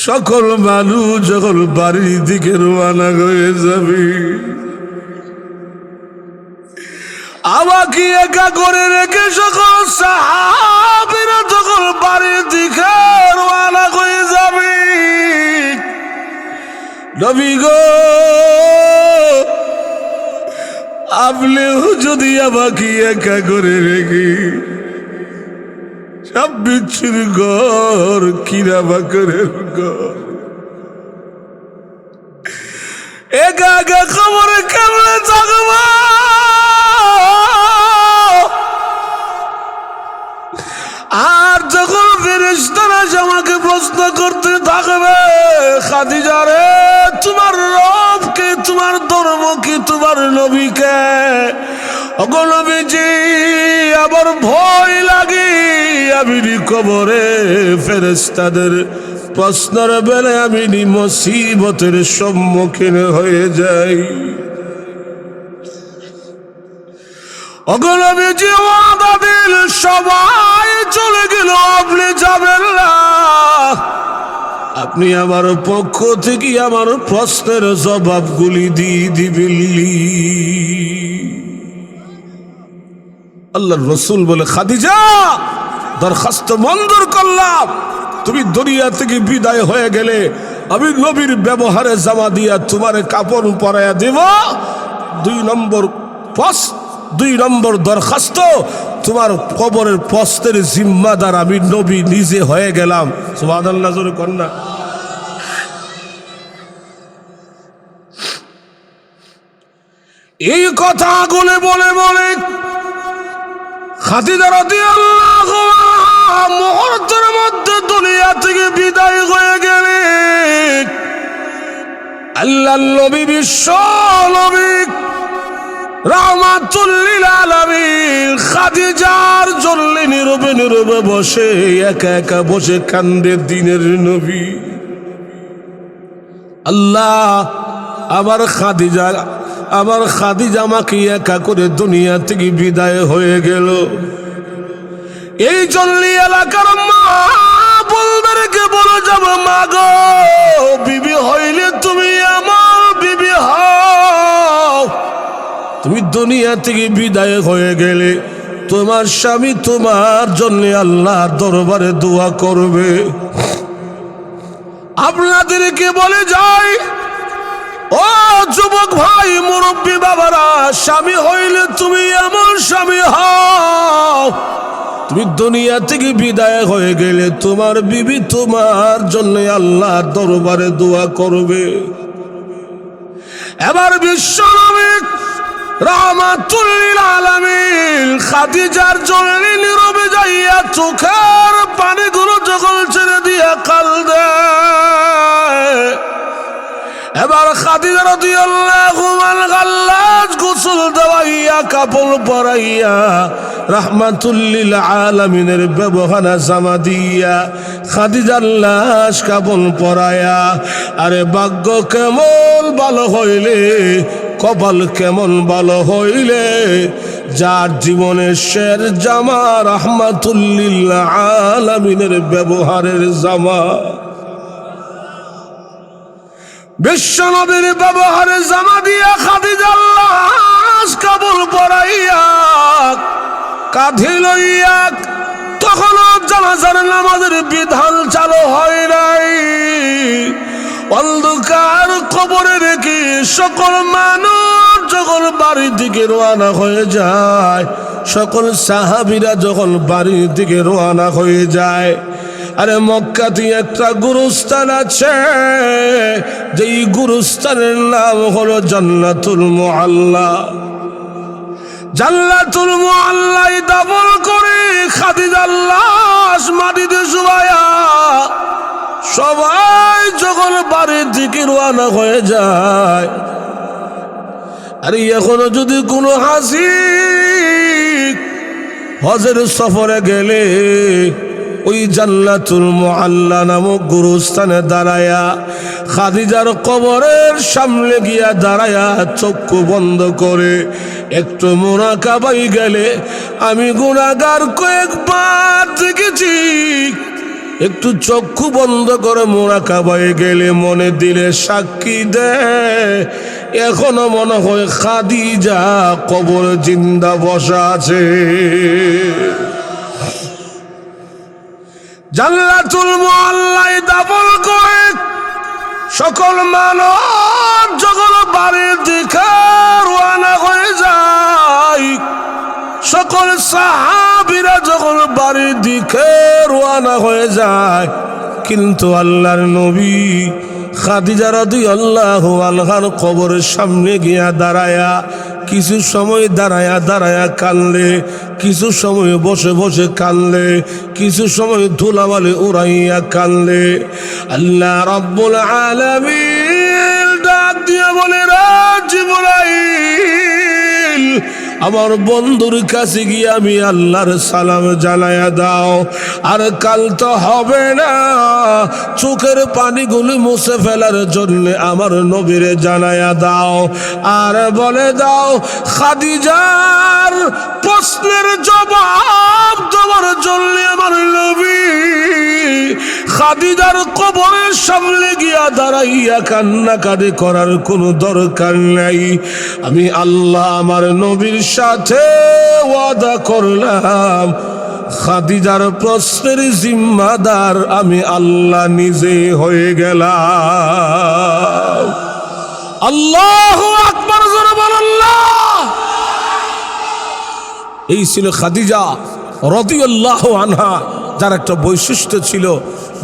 সকল মানুষ যখন বাড়ির দিকে রওনা হয়ে যাবে, আমাকে একা করে রেখে সকল সাহাবীরা যখন বাড়ির দিকে রওনা হয়ে যাবে, নবী গো আপনিও যদি আমাকে একা করে রেখে সব বিচ্ছির ঘর কিরা বাকরের ঘর একা একা খবরে কেমনে থাকবো? আর যখন ফেরেশতারা আমাকে প্রশ্ন করতে থাকবে, খাদিজা রে তোমার রব কে, তোমার ধর্ম কি, তোমার নবী কে? ওগো নবীজি আমার ভয় লাগে, আমি কবরে ফেরেশতাদের প্রশ্নের বেলে আমি মুসিবতের সম্মুখীন হয়ে যাই। ওগো নবীজি ওয়াদা দিল সবাই চলে গেল, আপনি যাবেন না, আপনি আমার পক্ষ থেকে আমার প্রশ্নের জবাবগুলি দিয়ে দিবেন। আল্লাহর রাসূল বলে, খাদিজা দরখাস্ত মঞ্জুর করলাম, তুমি দুনিয়া থেকে বিদায় হয়ে গেলে আমি নবীর ব্যবহারে জামা দিয়া তোমার কাপড় পরাইয়া দেব। দুই নম্বর দরখাস্ত, তোমার কবরের প্রশ্নের জিম্মাদার আমি নবী নিজে হয়ে গেলাম। সুবহানাল্লাহ জোরে কন্যা। এই কথাগুলো বলে বলে খাদিজা রাদিয়াল্লাহু আনহা মুহূর্তের মধ্যে দুনিয়া থেকে বিদায় হয়ে গেলেন। আল্লাহর নবী বিশ্ব নবী রাহমাতুল লিল আলামিন খাদিজার জন্য নীরবে নীরবে বসে একা একা বসে কান্দে দিনের নবী। আল্লাহ আমার খাদিজা আমাকে একা করে দুনিয়া থেকে বিদায় হয়ে গেল, এই জন্য এলাকার মা বলদেরকে বলে যাব, মা গো বিবি হইলে তুমি আমার বিবি হও, তুমি দুনিয়া থেকে বিদায় হয়ে গেলে তোমার স্বামী তোমার জন্য আল্লাহর দরবারে দোয়া করবে। আপনাদেরকে বলে যাই, ও যুবক ভাই মুরব্বী বাবারা, স্বামী হইলে তুমি এমন স্বামী হও, তুমি দুনিয়া থেকে বিদায় হয়ে গেলে তোমার বিবি তোমার জন্য আল্লাহর দরবারে দোয়া করবে। এবার বিশ্ব নবী রাহমাতুল লিল আলামিন খাদিজার জন্য নীরবে যাইয়া চোখের পানিগুলো যখন ছেড়ে দিয়া কাঁদে, এবার খাদিজা রাদিয়াল্লাহু আনহা গোসল দেওয়াইয়া কাপড় পরাইয়া রাহমাতুল লিল আলামিনের ব্যবহারে জামা দিয়া খাদিজার লাশ কাপড় পরাইয়া, আরে ভাগ্য কেমন ভালো হইলে, কপাল কেমন ভালো হইলে যার জীবনের শের জামা রাহমাতুল লিল আলামিনের ব্যবহারের জামা। বিশ্ব নবীর ব্যবহারে জামা দিয়া খাদিজার লাশ কাপড় পরাইয়া কাঁধে লইয়া, তখনও জানাজার নামাজের বিধান চালু হয় নাই, অন্ধকার কবরে রেখে সকল মানুষ যখন বাড়ির দিকে রওনা হয়ে যায়, সকল সাহাবীরা যখন বাড়ির দিকে রওনা হয়ে যায়, আরে মক্কাতে একটা গুরুস্থান আছে, যেই গুরুস্থানের নাম হলো জান্নাতুল মুআল্লা। জান্নাতুল মুআল্লায় দাফন করে খাদিজার লাশ মাটিতে শুবায়া সবাই যখন বাড়ির দিকে রওনা হয়ে যায়, আরে এখনো যদি কোনো হাসি হজের সফরে গেলে ওই জান্নাতুল মুআল্লা নামক গুরুস্থানে দাঁড়ায়া খাদিজার কবরের সামনে গিয়া দাঁড়ায়া চক্ষু বন্ধ করে একটু মুরাকাবাই গেলে, আমি গুনাহগার কয়েকবার দেখেছি একটু চক্ষু বন্ধ করে মুরাকাবাই গেলে মনে দিলে সাক্ষী দেয় এখনো মনে হয় খাদিজা কবর জিন্দা বসা আছে। জান্নাতুল মুআল্লায় দাফন করে সকল মানব যখন বাড়ির দিকে রওনা হয়ে যায়, সকল সাহাবীরা যখন বাড়ির দিকে রওনা হয়ে যায়, কিন্তু আল্লাহর নবী খাদিজা রাদিয়াল্লাহু আনহার কবরের সামনে গিয়া দাঁড়ায়া কিছু সময় দাঁড়ায়া কানলে, কিছু সময় বসে বসে কানলে, কিছু সময় ধুলাবালি উড়াইয়া কানলে। আল্লাহ রাব্বুল আলামিন ডাক দিয়া বলে, রে জিবরাইল, আমার বন্ধুর কাছে গিয়ে আমি আল্লাহর সালাম জানায়া দাও। আর কাল তো হবে না, চোখের পানিগুলি মুছে ফেলার জন্য আমার নবীরে জানায়া দাও। আর বলে দাও খাদিজার প্রশ্নের জবাব দেওয়ার জন্য আমার নবী খাদিজার কবরের সামনে গিয়া দাঁড়াইয়া কান্নাকাটি করার কোনো দরকার নাই। আমি আল্লাহ আমার নবীর সাথে ওয়াদা করলাম, খাদিজার প্রশ্নের জিম্মাদার আমি আল্লাহ নিজে হয়ে গেলাম। আল্লাহু আকবার, জোরে বলেন আল্লাহ। এই ছিল খাদিজা রাদিয়াল্লাহু আনহা, যার একটা বৈশিষ্ট্য ছিল,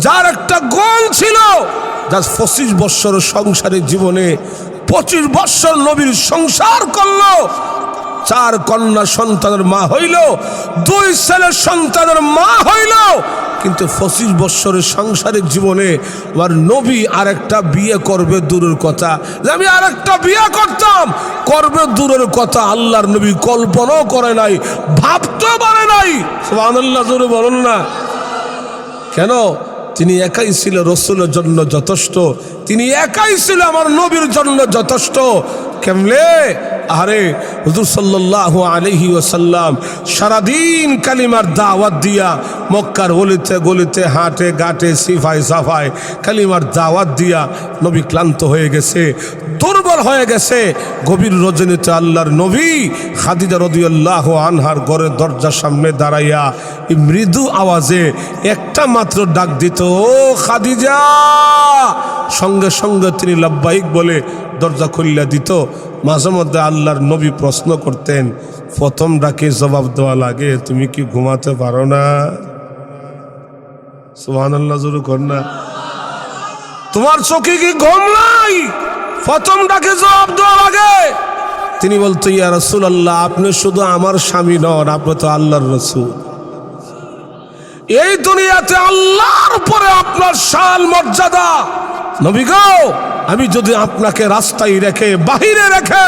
যার একটা গুণ ছিল, যার 25 বৎসর সংসারের জীবনে 25 বৎসর নবীর সংসার করলো, 4 কন্যা সন্তানের মা হইল, 2 ছেলের সন্তানের মা হইল, কিন্তু 25 বৎসরের সংসারের জীবনে আমার নবী আরেকটা বিয়ে করবে দূরের কথা, যে আমি আরেকটা বিয়ে করতাম, করবে দূরের কথা আল্লাহর নবী কল্পনাও করে নাই, ভাবতেও পারে নাই। সুবহানাল্লাহ, জোরে বলুন না কেন? তিনি একাই ছিল রাসূলের জন্য যথেষ্ট, তিনি একাই ছিল আমার নবীর জন্য যথেষ্ট। কেমনে? আরে হুজুর সাল্লাল্লাহু আলাইহি ওয়াসাল্লাম সারাদিন কালিমার দাওয়াত দিয়া মক্কার গলিতে গলিতে হাটে ঘাটে সিফায় সাফায় কালিমার দাওয়াত দিয়া নবী ক্লান্ত হয়ে গেছে, দুর্বল হয়ে গেছে। গভীর রজনীতে আল্লাহর নবী খাদিজা রাদিয়াল্লাহু আনহার ঘরের দরজার সামনে দাঁড়াইয়া মৃদু আওয়াজে একটা মাত্র ডাক দিত, ও খাদিজা। সঙ্গে সঙ্গে তিনি লাব্বাইক বলে দরজা খুলিয়া দিত। মাঝে মধ্যে আল্লাহর নবী প্রশ্ন করতেন, প্রথম ডাকে জবাব দেওয়া লাগে, তুমি কি ঘুমাতে পারো না? সুবহানাল্লাহ, জোরে কর না। তোমার চোখে কি ঘুম নাই? প্রথম ডাকে জবাব দেওয়া লাগে। তিনি বলতো, ইয়া রাসূলুল্লাহ, আপনি শুধু আমার স্বামী নন, আপনি তো আল্লাহর রাসূল। এই দুনিয়াতে আল্লাহর পরে আপনার শান মর্যাদা। নবী গো, আমি যদি আপনাকে রাস্তায় রেখে বাহিরে রেখে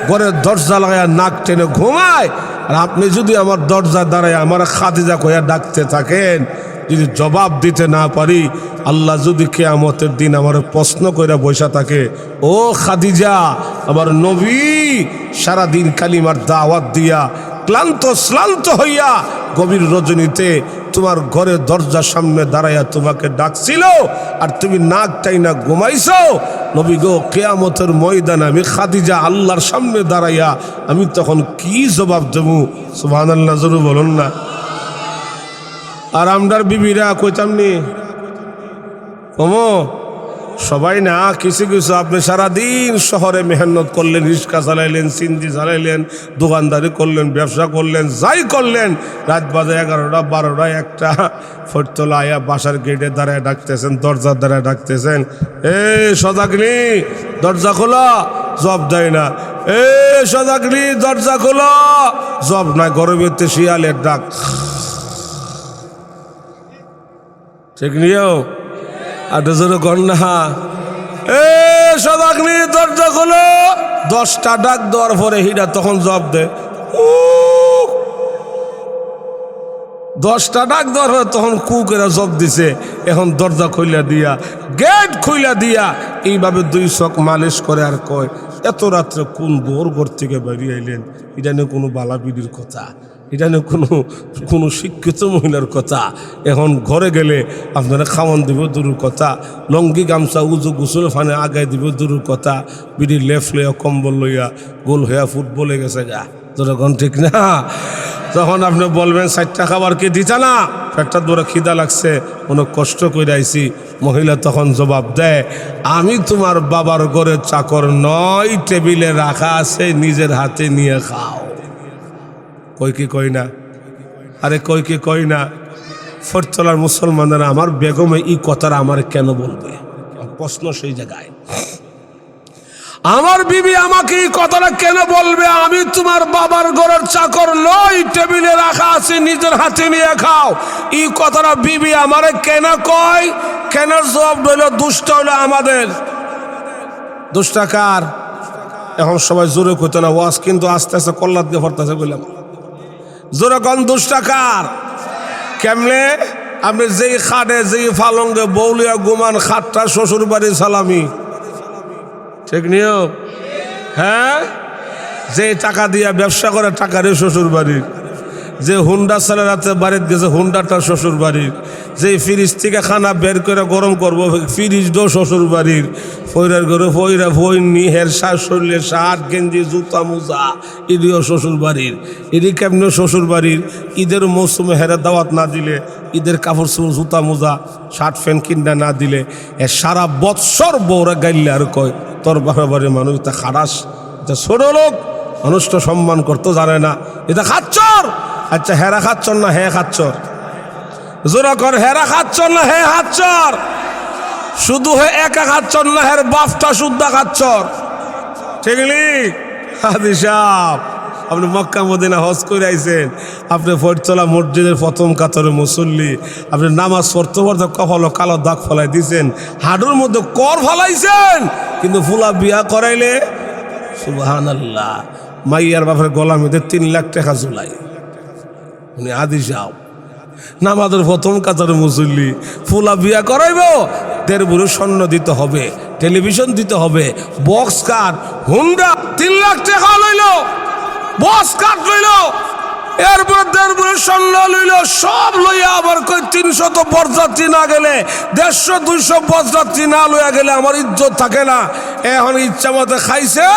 ঘরের দরজা লাগায় নাক টেনে ঘুমায়, আর আপনি যদি আমার দরজা দাঁড়ায় আমার খাদিজা কইয়া ডাকতে থাকেন, যদি জবাব দিতে না পারি, আল্লাহ যদি কিয়ামতের দিন আমার প্রশ্ন কইরা বসা থাকে, ও খাদিজা, আমার নবী সারাদিন কালিমার দাওয়াত দিয়া ক্লান্ত শ্লান্ত হইয়া গভীর রজনীতে তোমার ঘরের দরজার সামনে দাঁড়াইয়া তোমাকে ডাকছিল, আর তুমি নাক টাইনা ঘুমাইছো, নবী গো, কিয়ামতের ময়দানে আমি খাদিজা আল্লাহর সামনে দাঁড়াইয়া আমি তখন কি জবাব দেবো? সুবহানাল্লাহ, জোরে বলুন না। আর আমরার বিবিরা কইতাম নি, কমো সবাই না, কিছু কিছু আপনি সারাদিন শহরে মেহনত করলেন, রিক্সা চালাইলেন, সিনজি চালাইলেন, দোকানদারি করলেন, ব্যবসা করলেন, যাই করলেন, রাত বাজে 11টা 12টা 1টা ফটতলা আয়া বাসার গেটে দাঁড়ায় ডাকতেছেন, দরজার দ্বারায় ডাকতেছেন, এ সদাগনি দরজা খোলা, জব দেয় না। এ সদাগনি দরজা খোলা, জব নাই। গরমেতে শিয়ালের ডাক, ঠিক নিয়েও আর জোরে কন্যা, এ সদাগ্নি দরজা খোলো। 10টা ডাক দেওয়ার পরে হিরা তখন জব দে, 10টা ডাক দেওয়ার পরে তখন কুকেরা জব দিছে। এখন দরজা খুইলা দিয়া, গেট খুইলা দিয়া এইভাবে 2 চক মালিশ করে আর কয়, এত রাত্রে কোন বোর ঘর থেকে বেরিয়ে আইলেন? এটা নিয়ে কোনো বালাপিডির কথা, এটা নিয়ে কোনো শিক্ষিত মহিলার কথা। এখন ঘরে গেলে আপনারা খাওয়ান দিব দূরের কথা, লঙ্গি গামছা উজু গোসল ফানে আগাই দিব দূরের কথা, বিড়ি লেফট লইয়া কম্বল লইয়া গোল হইয়া ফুটবলে গেছে গা, যখন ঠিক না? তখন আপনি বলবেন 4টা খাবার কি দিতা না, পেটটা দূরে খিদা লাগছে, অনেক কষ্ট করে আইছি। মহিলা তখন জবাব দেয়, আমি তোমার বাবার ঘরে চাকর নয়, টেবিলে রাখা আছে, নিজের হাতে নিয়ে খাও। কই কি কই না? আরে কই কি কই না? ফরতলার মুসলমানরা আমার বেগমে এই কথাটা আমার কেন বলবে? প্রশ্ন সেই জায়গায়, আমার বিবি আমাকে এই কথাটা কেন বলবে? আমি তোমার বাবার ঘরের চাকর নই, টেবিলে রাখা আছে, নিজের হাতে নিয়ে খাও। এই কথাটা বিবি আমারে কেন কয়? কেন জবাব হইল? দুষ্ট হইলো আমাদের। দুষ্টা কার? এখন সবাই জোরে কইতো না, ওয়াজ কিন্তু আস্তে আস্তে কল্লাদ দিয়ে ফরতেছে বললাম, জোরে কোন দুষ্টা কার? কেমনে? আপনি যেই খাটে যেই ফালঙ্গে বৌলিয়া গুমান, খাটটা শ্বশুর বাড়ির সালামি, ঠিক নিয়ম? হ্যাঁ, যে টাকা দিয়া ব্যবসা করে টাকারই শ্বশুর বাড়ির, যে হুন্ডা চালে রাতে বাড়িতে গেছে হুন্ডাটা শ্বশুর বাড়ির, যে ফ্রিজ থেকে খানা বের করে গরম করবো ফ্রিজটাও শ্বশুর বাড়ির, ফৈরার ঘরে ফৈরা ফৈনি হের শরীরে শার্ট গেঞ্জি জুতা মোজা এদিও শ্বশুর বাড়ির। এদি কেমন শ্বশুর বাড়ির? ঈদের মৌসুমে হেরা দাওয়াত না দিলে, ঈদের কাপড় চোপড় জুতা মোজা শার্ট ফ্যান্ট কিনা না দিলে, এ সারা বৎসর বউরা গাইলে আর কয় তোর বাপের বাড়ির মানুষ তা খারাস, এটা ছোট লোক, মানুষটা সম্মান করতে জানে না, এটা খাচ্চর। আচ্ছা হেরা খাচ্চর না হ্যাঁ খাচ্চর? জোরা কর, হেরা খাচ্চর না হ্যাঁ খাচ্চর? শুধু হে একা খাচ্চর না, হের বাপটা শুদ্ধা খাচ্চর, ঠিক নি? হাদি সাহেব, আপনি মক্কা মদিনা হজ করে আইছেন, আপনি ফরিদতলা মসজিদের প্রথম কাতারে মুসল্লি, আপনি নামাজ পড়তে পড়তে কপালে কালো দাগ ফলাই দিয়েছেন, হাডুর মধ্যে কর ফলাইছেন, কিন্তু ফুলা বিয়া করাইলে সুবহানাল্লাহ মাইয়ার বাপের গলা মধ্যে 3 লাখ টাকা ঝুলাই। উনি হাদি সাহেব নামাজের প্রথম কাতারে মুসল্লি, ফুলা বিয়া করাইব, 1.5 ভরি স্বর্ণ দিতে হবে, টেলিভিশন দিতে হবে, বক্স কার হুন্ডা 3 লাখ টাকা লইল, বক্স কার লইল, এরপরে 1.5 ভরি স্বর্ণ লইল, সব লইয়া আবার কই 300 বরযাত্রী না গেলে, 150-200 বরযাত্রী না লইয়া গেলে আমার ইজ্জত থাকে না। এখন ইচ্ছা মতো খাইছে,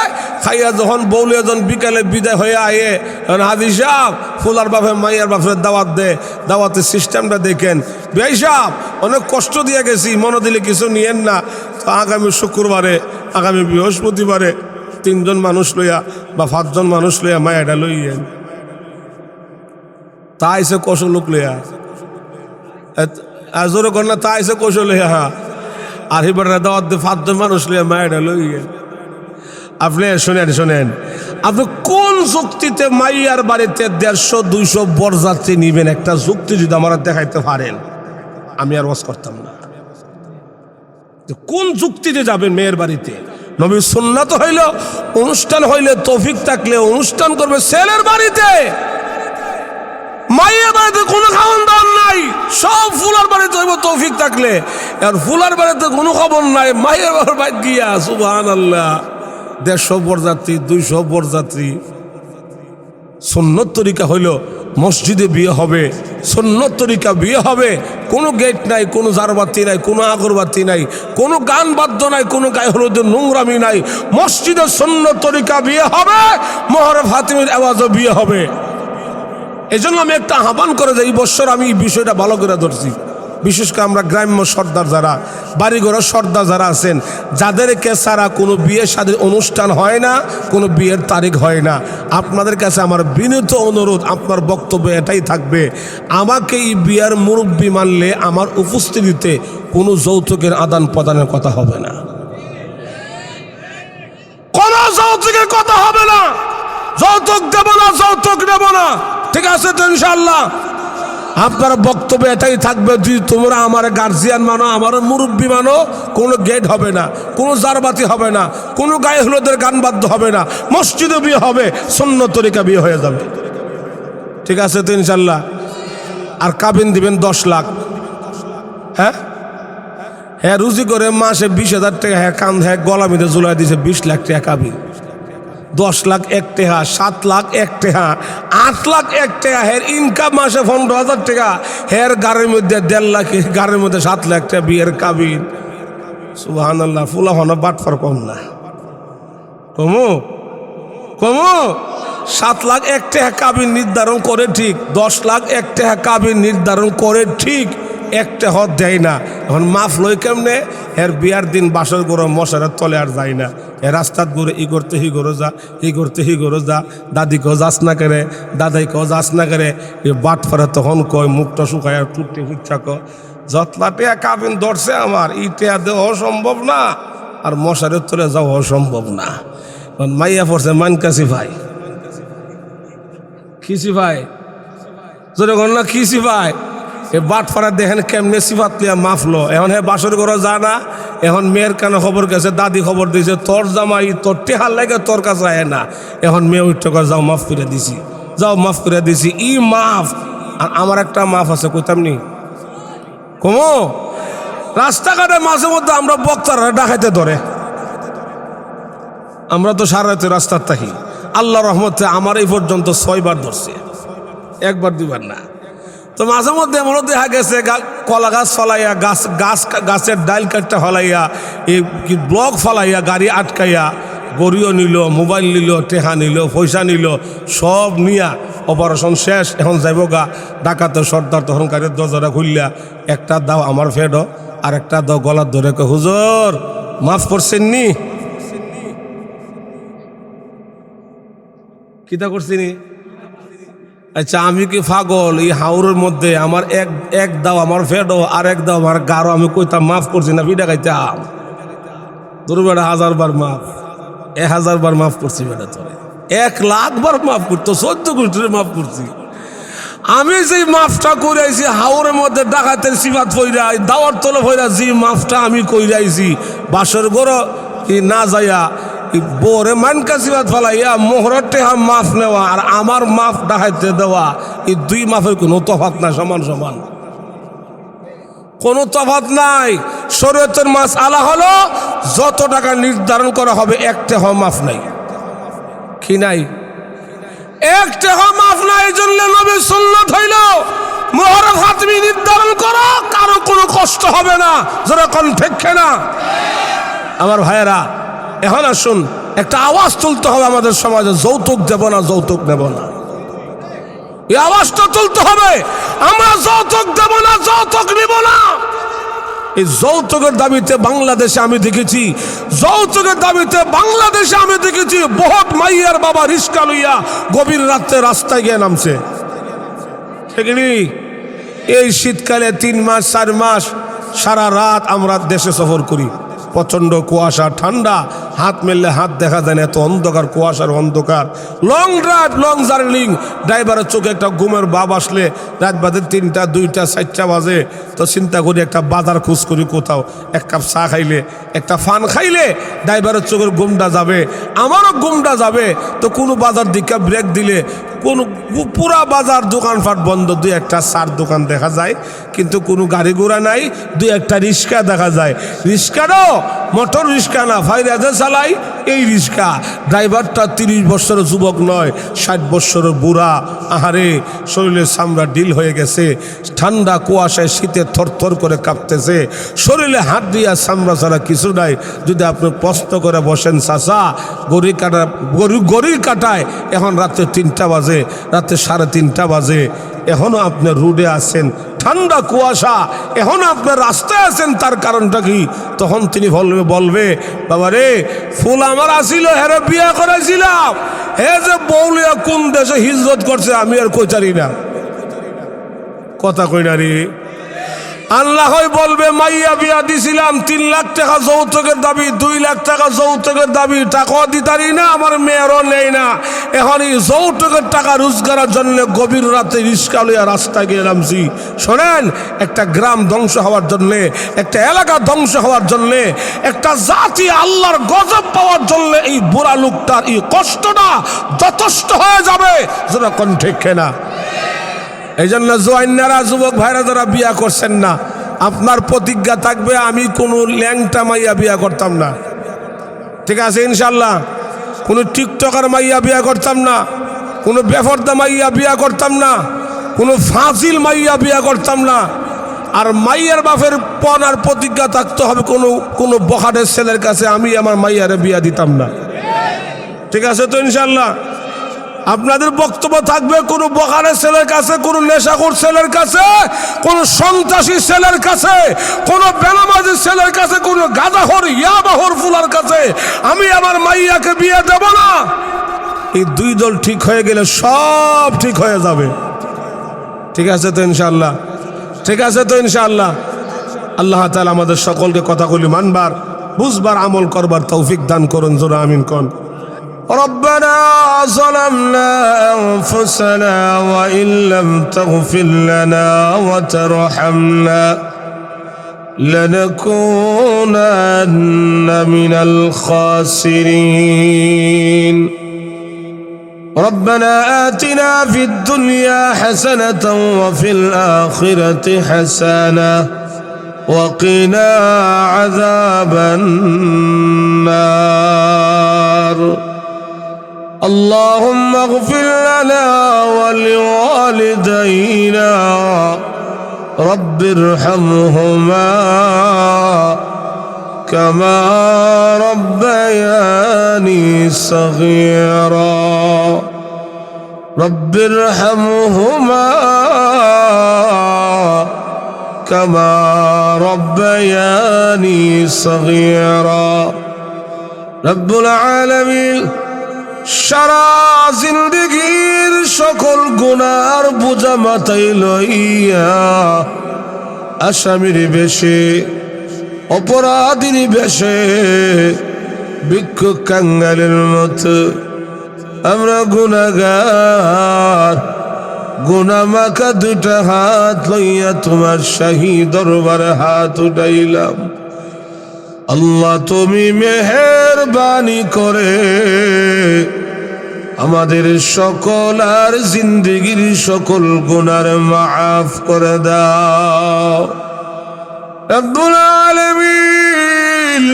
খাইয়া যখন বৌলিয়া যখন বিকালে বিদায় হয়ে আয়ে, এখন হাদি সাহেব ফুলার বাপে মাইয়ার বাপের দাওয়াত দে, দাওয়াতের সিস্টেমটা দেখেন। ভাই সাহেব অনেক কষ্ট দিয়ে গেছি, মনে দিলে কিছু নিয়েন না, তো আগামী শুক্রবারে আগামী বৃহস্পতিবারে 3 জন মানুষ লইয়া বা 5 জন মানুষ লইয়া মায়াটা লইয়েন, তা আইসে কৌশল লোক লইয়া, জোরে কর না, তা আইসে কৌশল লইয়া, হ্যাঁ, আর এবার দাওয়াত দিয়ে 5 জন মানুষ লইয়া মায়াটা লইয়েন। আপনি শোনেন, আপনি কোন যুক্তিতে মাইয়ার বাড়িতে 150-200 বরযাত্রী নিবেন? একটা যুক্তি যদি আমার দেখাইতে পারেন আমি আর ওয়াজ করতাম না। কোন যুক্তিতে যাবেন মেয়ের বাড়িতে? নবীর সুন্নাত হইল অনুষ্ঠান হইলে তৌফিক থাকলে অনুষ্ঠান করবে ছেলের বাড়িতে, মাইয়ের বাড়িতে কোনো খাওয়ান দাওয়ান নাই, সব ফুলার বাড়িতে হইব তৌফিক থাকলে, আর ফুলার বাড়িতে কোনো খবর নাই, মাইয়ের বাড়িতে গিয়া সুবহানাল্লাহ 150 বরযাত্রী 200 বরযাত্রী। সুন্নত তরিকা হইল মসজিদে বিয়ে হবে, সুন্নত তরিকা বিয়ে হবে, কোনো গেট নাই, কোনো জারবাতি নাই, কোনো আগরবাতি নাই, কোনো গান বাদ্য নাই, কোনো গায়ে হলুদের নোংরামি নাই, মসজিদে সুন্নত তরিকা বিয়ে হবে, মোহর ফাতিমের আওয়াজও বিয়ে হবে। এই জন্য আমি একটা আহ্বান করে যাই, এই বছর আমি এই বিষয়টা ভালো করে ধরছি, বিশেষ করে আমরা গ্রাম্য সর্দার যারা, বাড়িঘরের সর্দার যারা আছেন, যাদেরকে ছাড়া কোনো বিয়ে শাদীর অনুষ্ঠান হয় না, কোনো বিয়ের তারিখ হয় না, আপনাদের কাছে আমার বিনীত অনুরোধ, আপনার বক্তব্য এটাই থাকবে, আমাকে এই বিয়ের মুরব্বী মানলে আমার উপস্থিতিতে কোনো যৌতুকের আদান প্রদানের কথা হবে না, কোনো যৌতুকের কথা হবে না, যৌতুক দেব না, যৌতুক নেব না। ঠিক আছে তো ইনশাআল্লাহ? আপনার বক্তব্য এটাই থাকবে, যদি তোমরা আমার গার্জিয়ান মানো, আমার মুরব্বী মানো, কোনো গেট হবে না, কোনো জারবাতি হবে না, কোনো গায়ে হলুদের গান বাদ্য হবে না, মসজিদে বিয়ে হবে, সুন্নত তরিকা বিয়ে হয়ে যাবে। ঠিক আছে তো ইনশাআল্লাহ? আর কাবিন দিবেন 10 লাখ। হ্যাঁ হ্যাঁ, রুজি করে মাসে 20,000 টাকা, হ্যাঁ কান, হ্যাঁ গলা মেঁধে জুলাই দিয়েছে 20 লাখ টাকা কাবিন। 10 লাখ 1 টাকা, 7 লাখ 1 টাকা, 8 লাখ 1 টাকা, হের ইনকাম মাসে 15,000 টাকা, হের গাড়ির মধ্যে 1.5 লাখ, গাড়ির মধ্যে 7 লাখ টাকা বিয়ের কাবিন। সুবহানাল্লাহ, ফুলা হনা বাটফার কম না, কমু 7 লাখ 1 টাকা কাবিন নির্ধারণ করে ঠিক, 10 লাখ 1 টাকা কাবিন নির্ধারণ করে ঠিক, একটা হদ দেয় না। এখন মাফ লই কেমনে? এর বিয়ার দিন বাসর গরম মশারের তলে আর যায় না, এ রাস্তাত ঘুরে ই করতে হি গরো যা, ই করতে হি গরো যা, দাদি কেউ যাস না করে, দাদাই কেউ যাস না করে, এ বাট ফেরে তখন কয় মুখটা শুকায় আর টুটতে ফুটছা ক যতলাটে কাবিন ধরছে আমার, ইটা দেওয়া সম্ভব না, আর মশারের তলে যাওয়া সম্ভব না। মাইয়া পড়ছে মানকাশি ভাই, খিসি ভাই, যখন না খিসি ভাই, এ বাট ফারা দেখেন কেমনে সিফাত লিয়া মাফলো। এখন হে বাসর ঘরে যা না, এখন মেয়ের কানে খবর গেছে, দাদি খবর দিয়েছে, তোর জামাই তোর টেহার লাগে তোর কাছে আয় না। এখন মেয়ে উঠতে করে যাও মাফ করে দিছি, যাও মাফ করে দিছি, ই মাফ। আর আমার একটা মাফ আছে, কইতাম নি কমো, রাস্তাঘাটে মাঝে মধ্যে আমরা বক্তারা ডাকাইতে ধরে, আমরা তো সারা রাতে রাস্তার থাকি, আল্লাহ রহমতে আমার এই পর্যন্ত 6 বার ধরছে, 1 বার 2 বার না। তো মাঝে মধ্যে এমনও দেখা গেছে কলা গাছ ফলাইয়া, গাছের ডাইল কাটটা ফলাইয়া, এই ব্লক ফলাইয়া, গাড়ি আটকাইয়া, গড়িও নিল, মোবাইল নিল, টেহা নিল, পয়সা নিল, সব নিয়া অপারেশন শেষ। এখন যাইব গা ডাকাতে সর্দার, তখন গাড়ির দরজাটা খুললা, একটা দাও আমার ফেডো, আর একটা দাও গলার ধরে, হুজুর মাফ করছেন নি? কিতা করছিনি? আচ্ছা আমি কি পাগল? এই হাওরের মধ্যে আমার এক দাও আমার ফেডো, আর এক দাও আমার গারো, আমি কইতাম মাফ করছি না, বিটা খাইতাম তোর বেটা 1000 বার মাফ, 1000 বার মাফ করছি বেটা, তোরে 1 লাখ বার মাফ করতো, 14 কোটি মাফ করছি। আমি যে মাফটা কইরাইছি হাওরের মধ্যে ডাকাতের সিফাত ফইরা, দাওয়ার তলে ফইরা, যে মাফটা আমি কইরাইছি বাসর গরো না যাইয়া বোরে মানকাশিবাদ ফেলাইয়া মোহরের টেহা মাফ নেওয়া আর আমার মাফ ডাকাইতে দেওয়া, এই 2 মাফের কোনো তফাৎ নাই, সমান সমান, কোনো তফাৎ নাই। শরীয়তের মাসআলা হলো যত টাকা নির্ধারণ করা হবে 1 টাকা মাফ নাই, কি নাই? 1 টাকা মাফ নাই। এই জন্য নবীর সুন্নাত হইল মোহরের ফাতমি নির্ধারণ করো, কারো কোনো কষ্ট হবে না, যেরকম ঠেকে না। আমার ভাইয়েরা, এখন আসুন একটা আওয়াজ তুলতে হবে আমাদের সমাজে, যৌতুক দেব না, যৌতুক নেব না, এই আওয়াজটা তুলতে হবে। আমরা যৌতুক দেব না, যৌতুক নিব না। এই যৌতুকের দাবিতে বাংলাদেশে আমি দেখেছি, যৌতুকের দাবিতে বাংলাদেশে আমি দেখেছি বহুত মাইয়ার বাবা রিস্কা লইয়া গভীর রাতে রাস্তায় গিয়ে নামছে। ঠিকনি? এই শীতকালে 3 মাস 4 মাস সারা রাত আমরা দেশে সফর করি, প্রচণ্ড কুয়াশা, ঠান্ডা, হাত মেললে হাত দেখা যায় না, এত অন্ধকার, কুয়াশার অন্ধকার, লং ড্রাইভ, লং জার্নিং। ড্রাইভারের চোখে একটা ঘুমের ভাব আসলে রাত বাজে 3টা 2টা 4টা বাজে, তো চিন্তা করি একটা বাজার খোঁজ করি, কোথাও 1 কাপ চা খাইলে, একটা ফান খাইলে ড্রাইভারের চোখের ঘুমটা যাবে, আমারও ঘুমটা যাবে। তো কোনো বাজার দিকে ব্রেক দিলে কোন পুরা বাজার দোকানপাট বন্ধ, 2-1টা চার দোকান দেখা যায়, কিন্তু কোনো গাড়ি ঘোড়া নাই, 2-1টা রিক্সা দেখা যায়। রিক্সারও মোটর রিক্সা না, ফাইরাজে চালাই এই রিক্সা। ড্রাইভারটা 30 বছরের যুবক নয়, 60 বছরের বুড়া। আহারে, শরীরের চামড়া ডিল হয়ে গেছে, ঠান্ডা কুয়াশায় শীতে থরথর করে কাঁপতেছে, শরীরে হাত দিয়া চামড়া ছাড়া কিছু নাই। যদি আপনি প্রশ্ন করে বসেন, চাচা গড়ির কাটায় এখন রাতে 3টা বাজে, রাতে 3:30 বাজে, এখনো আপনি রোডে আছেন, ঠান্ডা কুয়াশা, এখন আপনার রাস্তায় আছেন, তার কারণটা কি? তখন তিনি বলবে বাবা রে, ফুল আমার আসিল, হেরে বিয়া করেছিলাম, হে যে বউলিয়া কোন দেশে হিজরত করছে আমি আর কইতারি না। কথা কই না রে। আল্লাহ বলবে মাইয়া বিয়া দিছিলাম, 3 লাখ টাকা যৌতুকের দাবি, 2 লাখ টাকা যৌতুকের দাবি, টাকাও দিতারি না, আমার মেয়েরও নেই না। এখন এই যৌতুকের টাকা রোজগারের জন্য গভীর রাতে রিস্কা লইয়া রাস্তায় গিয়ে নামছি। শোনেন, একটা গ্রাম ধ্বংস হওয়ার জন্যে, একটা এলাকা ধ্বংস হওয়ার জন্যে, একটা জাতি আল্লাহর গজব পাওয়ার জন্য এই বুড়া লোকটার এই কষ্টটা যথেষ্ট হয়ে যাবে। যেটা কোন ঠিক না? এই জন্য জোয়াইনারা, যুবক ভাইরা যারা বিয়া করছেন না, আপনার প্রতিজ্ঞা থাকবে আমি কোনো ল্যাংটা মাইয়া বিয়া করতাম না। ঠিক আছে ইনশাল্লাহ? কোনো টিকটকার মাইয়া বিয়া করতাম না, কোনো বেফর্দা মাইয়া বিয়া করতাম না, কোনো ফাজিল মাইয়া বিয়া করতাম না। আর মাইয়ার বাপের পণ আর প্রতিজ্ঞা থাকতে হবে, কোনো বখাটের ছেলের কাছে আমি আমার মাইয়ারে বিয়া দিতাম না। ঠিক আছে তো ইনশাল্লাহ? আপনাদের বক্তব্য থাকবে কোনো বখারের ছেলের কাছে, কোনো নেশাখোর ছেলের কাছে, কোনো সন্ত্রাসী ছেলের কাছে, কোনো বেনামাজি ছেলের কাছে, কোনো গাঁজাখোর ইয়াবাখোর ফুলার কাছে আমি আমার মাইয়াকে বিয়ে দেব না। এই 2 দল ঠিক হয়ে গেলে সব ঠিক হয়ে যাবে। ঠিক আছে তো ইনশাআল্লাহ? ঠিক আছে তো ইনশাআল্লাহ? আল্লাহ তাআলা আমাদের সকলকে কথাগুলি মানবার, বুঝবার, আমল করবার তৌফিক দান করুন। জোরে আমিন কোন। ربنا ظلمنا أنفسنا وإن لم تغفر لنا وترحمنا لنكونن من الخاسرين. ربنا آتنا في الدنيا حسنة وفي الآخرة حسنة وقنا عذاب النار. اللهم اغفر لنا ولوالدينا رب ارحمهما كما ربياني صغيرا. رب ارحمهما كما ربياني صغيرا. رب العالمين সারা জিন্দেগীর সকল গুনার বোঝা মাথায় লইয়া আসামির বেশে, অপরাধীর বেশে, ভিক্ষুক কাঙ্গালের মতো আমরা গুনাহগার, গুনামাখা 2টা হাত লইয়া তোমার শাহী দরবারে হাত উঠাইলাম। আল্লাহ তুমি মেহেরবানি করে আমাদের সকল আর জিন্দেগীর সকল গুনাহ মাফ করে দাও রব্বুল আলামিন।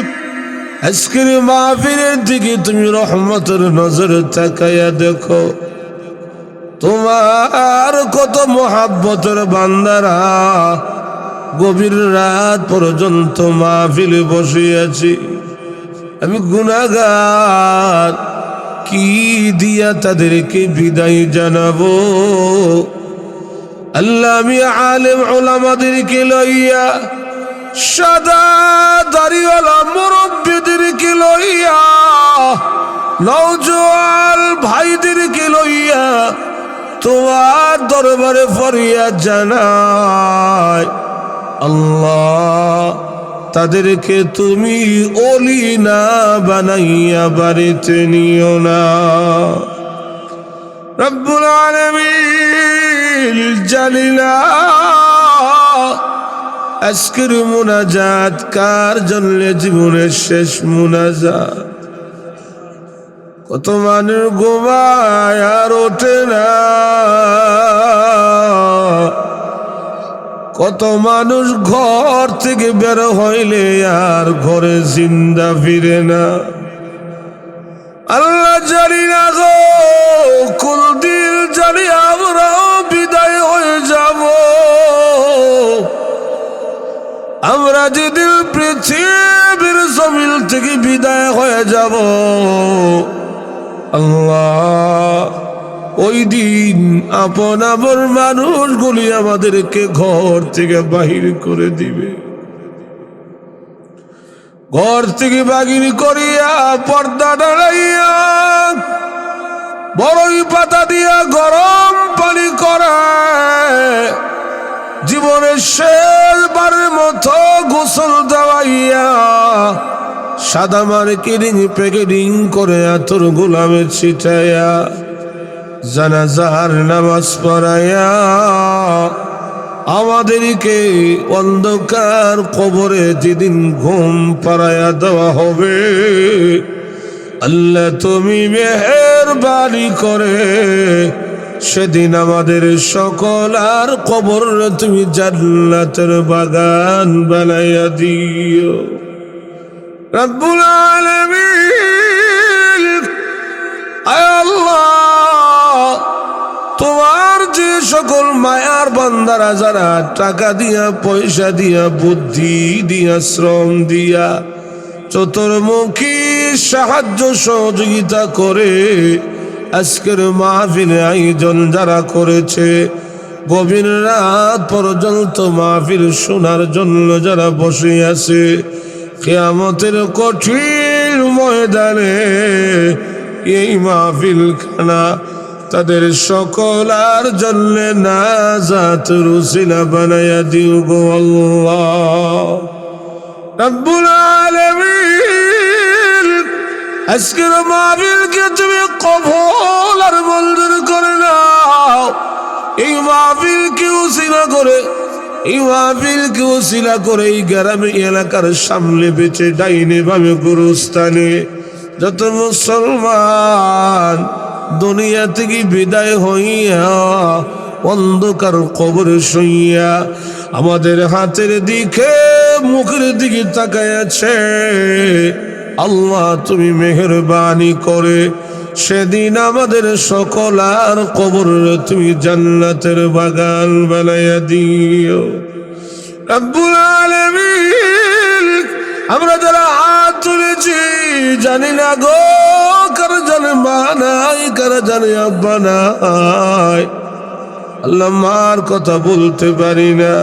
আজকের মাহফিলের দিকে তুমি রহমতের নজর তাকায়া দেখো, তোমার কত মোহাব্বতের বান্দারা গভীর রাত পর্যন্ত মাহফিলে বসে আছি। আমি গুনাহগার, কি দিয়া তাদেরকে বিদায় জানাবো? আল্লাহ আমি আলেম উলামাদেরকে লইয়া, সাদা দাড়িওয়ালা মুরব্বিদেরকে লইয়া, নওজোয়ান ভাইদেরকে লইয়া তোমার দরবারে ফরিয়াদ জানাই। আল্লাহ তাদেরকে তুমি ওলি না বানাইয়া বাড়িতে নিও না রব্বুল আলামিন। জানি না আজকের মুনাজাত কার জন্য জীবনের শেষ মুনাজাত। কত মানুষ ঘুমায় আর ওঠে না, কত মানুষ ঘর থেকে বের হইলে আর ঘরে জিন্দা ফিরে না। আল্লাহ জানি না গো কোন দিন জানি আমরাও বিদায় হয়ে যাব। আমরা যেদিন পৃথিবীর জমিন থেকে বিদায় হয়ে যাব, আল্লাহ ওই দিন আপন আপন মানুষগুলি আমাদেরকে ঘর থেকে বাহির করে দিবে। ঘর থেকে বাহির করিয়া পর্দা ডালাইয়া বড়ই পাতা দিয়া গরম পানি করে জীবনের শেষবারের মতো গোসল দেওয়াইয়া সাদা মার্কেটিং প্যাকেটিং করে আতর গোলামের ছিটাইয়া জানাজার নামাজ পড়াইয়া আমাদেরকে অন্ধকার কবরে যেদিন ঘুম পাড়াইয়া দেওয়া হবে, আল্লাহ তুমি মেহেরবানি করে সেদিন আমাদের সকল আর কবর তুমি জান্নাতের বাগান বানাইয়া দিও রব্বুল আলামিন। আয় আল্লাহ, তোমার যে সকল মায়ার বান্দারা যারা টাকা দিয়া পয়সা দিয়া বুদ্ধি দিয়া শ্রম দিয়া চতুর্মুখী সাহায্য সহযোগিতা করে আজকের মাহফিল আয়োজন যারা করেছে, গভীর রাত পর্যন্ত মাহফিল শোনার জন্য যারা বসে আছে, কিয়ামতের কঠিন ময়দানে এই মাহফিল খানা তাদের সকলার জন্য নাজাতের উসিলা বানায়া দিও গো আল্লাহ রব্বুল আলামিন। আজকের মাহফিলকে তুমি কবুল আর মঞ্জুর করে নাও। এই মাহফিলকে উসিলা করে এই গ্রামে এলাকার সামনে বেঁচে ডাইনে বামে গুরুস্থানে যত মুসলমান দুনিয়া থেকে বিদায় হইয়া অন্ধকার কবরে শুইয়া আমাদের হাতের দিকে মুখের দিকে তাকাইয়াছে, আল্লাহ তুমি মেহেরবানি করে সেদিন আমাদের সকল আর কবর তুমি জান্নাতের বাগান বানাইয়া দিও রব্বুল আলামিন। আমরা যারা হাত তুলেছি জানি না গো কার জানে মা নাই, কার জানে আব্বা নাই, আল্লাহ মার কথা বলতে পারি না।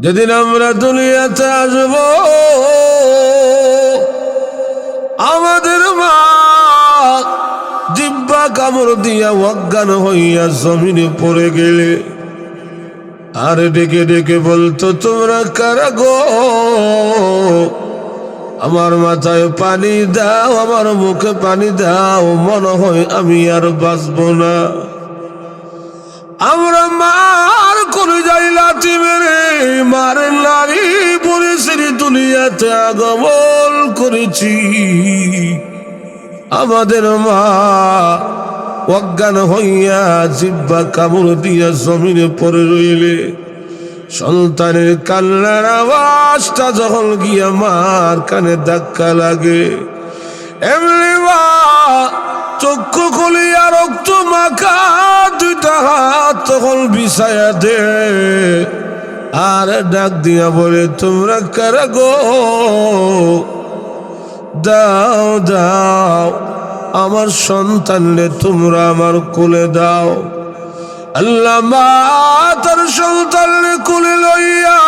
যেদিন আমরা দুনিয়াতে আসব আমাদের মা জিহ্বা কামড় দিয়া অজ্ঞান হইয়া জমিনে পড়ে গেলে আর ডেকে ডেকে বলতো তোমরা কারা গো, আমার মাথায় পানি দাও, আমার মুখে পানি দাও, মনে হয় আমি আর বাঁচবো না। আমরা মার করে যাই লাথি মেরে মারের নারী পরিশ্রী দুনিয়াতে আগমন করেছি। আমাদের মা অজ্ঞান হইয়া জিহ্বা কামড় দিয়া জমিনে পড়ে রইলে সন্তানের কান্নার আওয়াজটা যখন গিয়া মার কানে ধাক্কা লাগে, এমনি মা চক্ষু খুলিয়া রক্ত মাখা দুইটা হাত তখন বিছায়া দে আর ডাক দিয়া বলে তোমরা কারা গো, দাও দাও আমার সন্তানরে তোমরা আমার কোলে দাও। আল্লাহ মা তার সন্তানরে কোলে লইয়া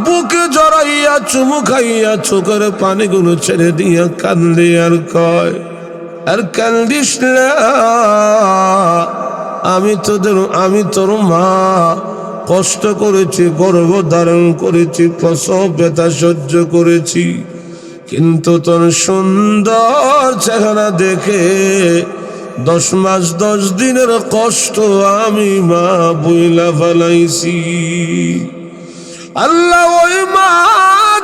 বুকে জড়াইয়া চুমু খাইয়া চোখের পানিগুলো ছেড়ে দিয়া কান্দে আর কয়, আর কান্দিস না, আমি তোর মা কষ্ট করেছি, গর্ভ ধারণ করেছি, প্রসব ব্যথা সহ্য করেছি, কিন্তু তোর সুন্দর চেহারা দেখে 10 মাস 10 দিনের কষ্ট আমি মা বইলা ফেলাইছি। আল্লাহ ওই মা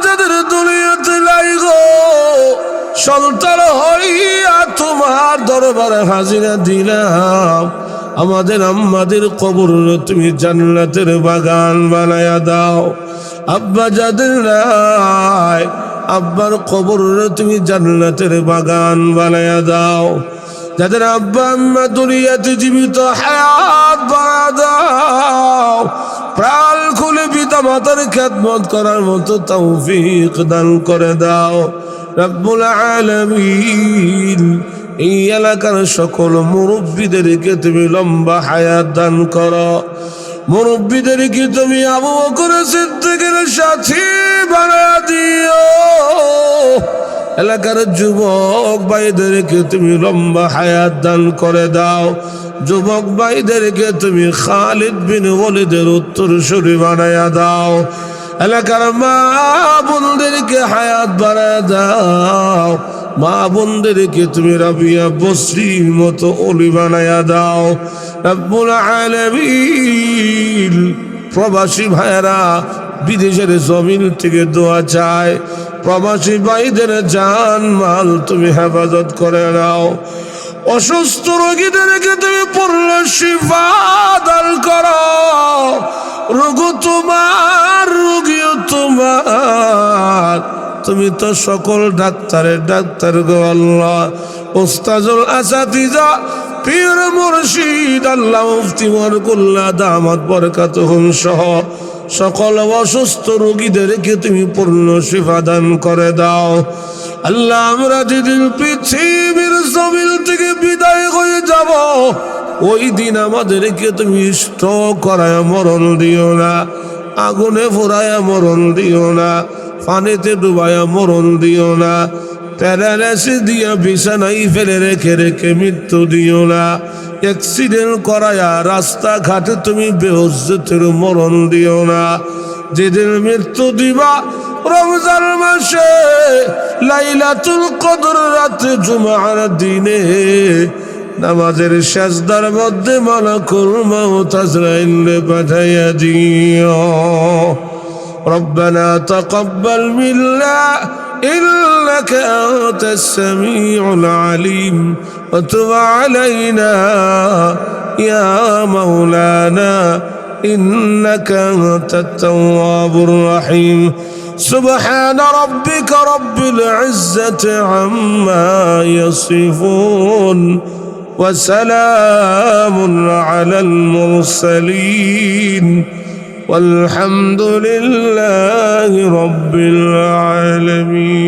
যাদের দুনিয়াতে লাই গো সন্তান হইয়া তোমার দরবারে হাজিরা দিলাম, আমাদের আম্মাদের কবর তুমি জান্নাতের বাগান বানায়া দাও। আব্বা যাদের নাই আব্বার কবর তুমি জান্নাতের বাগান বানায়া দাও। যাদের আব্বা আম্মা দুনিয়াতে জীবিত হায়াত বাড়া দাও, প্রাণ খুলে পিতা মাতার খেদমত করার মতো তৌফিক দান করে দাও রব্বুল আলামিন। এই এলাকার সকল মুরব্বীদেরকে তুমি লম্বা হায়াত দান করো। মুরব্বীদেরকে তুমি আবু বকর সিদ্দিকের সাথী বানায়া দিও। এলাকার যুবক ভাইদেরকে তুমি লম্বা হায়াত দান করে দাও। যুবক ভাইদেরকে তুমি খালিদ বিন ওয়ালিদের উত্তরসূরি বানায়া দাও। এলাকার মা বোনদেরকে হায়াত বাড়ায় দাও। মা বোনদেরকে তুমি রাবিয়া বসরির মতো ওলি বানায়া দাও রব্বুল আলামিন। প্রবাসী ভাইয়েরা বিদেশের জমিন থেকে দোয়া চায়, প্রবাসী ভাইদের জান মাল তুমি হেফাজত করে নাও। অসুস্থ রোগীদেরকে তুমি পূর্ণ শিফা দান করো। রোগ তোমার, রোগীও তোমার, তুমি তো সকল ডাক্তারের ডাক্তার গো আল্লাহ। উস্তাজুল আসাতিজা পীর মুর্শিদ আল্লাহ মুফতি বরকুল্লাহ দামাত বরকাতুহুম সহ সকল অসুস্থ রোগীদেরকে তুমি পূর্ণ শিফা দান করে দাও আল্লাহ। আমরা যেদিন পৃথিবীর জমিন থেকে বিদায় হয়ে যাব, ওই দিন আমাদেরকে তুমি স্ট্রোক করায় মরণ দিও না, আগুনে পোড়ায়া মরণ দিও না, পানিতে ডুবায়া মরণ দিও না, প্যারালাইসিস দিয়া বিছানায় ফেলে রেখে রেখে মৃত্যু দিও না, অ্যাক্সিডেন্ট করায়া রাস্তাঘাটে তুমি বেহুজ্জতের মরণ দিও না। যেদিন মৃত্যু দিবা রমজান মাসে লাইলাতুল কদর রাতে জুমার দিনে নামাজের সাজদার মধ্যে মালাকুল মউত আজরাইল পাঠাইয়া দিও। ربنا تقبل منا إنك أنت السميع العليم وتب علينا يا مولانا إنك أنت التواب الرحيم سبحان ربك رب العزة عما يصفون وسلام على المرسلين والحمد لله رب العالمين.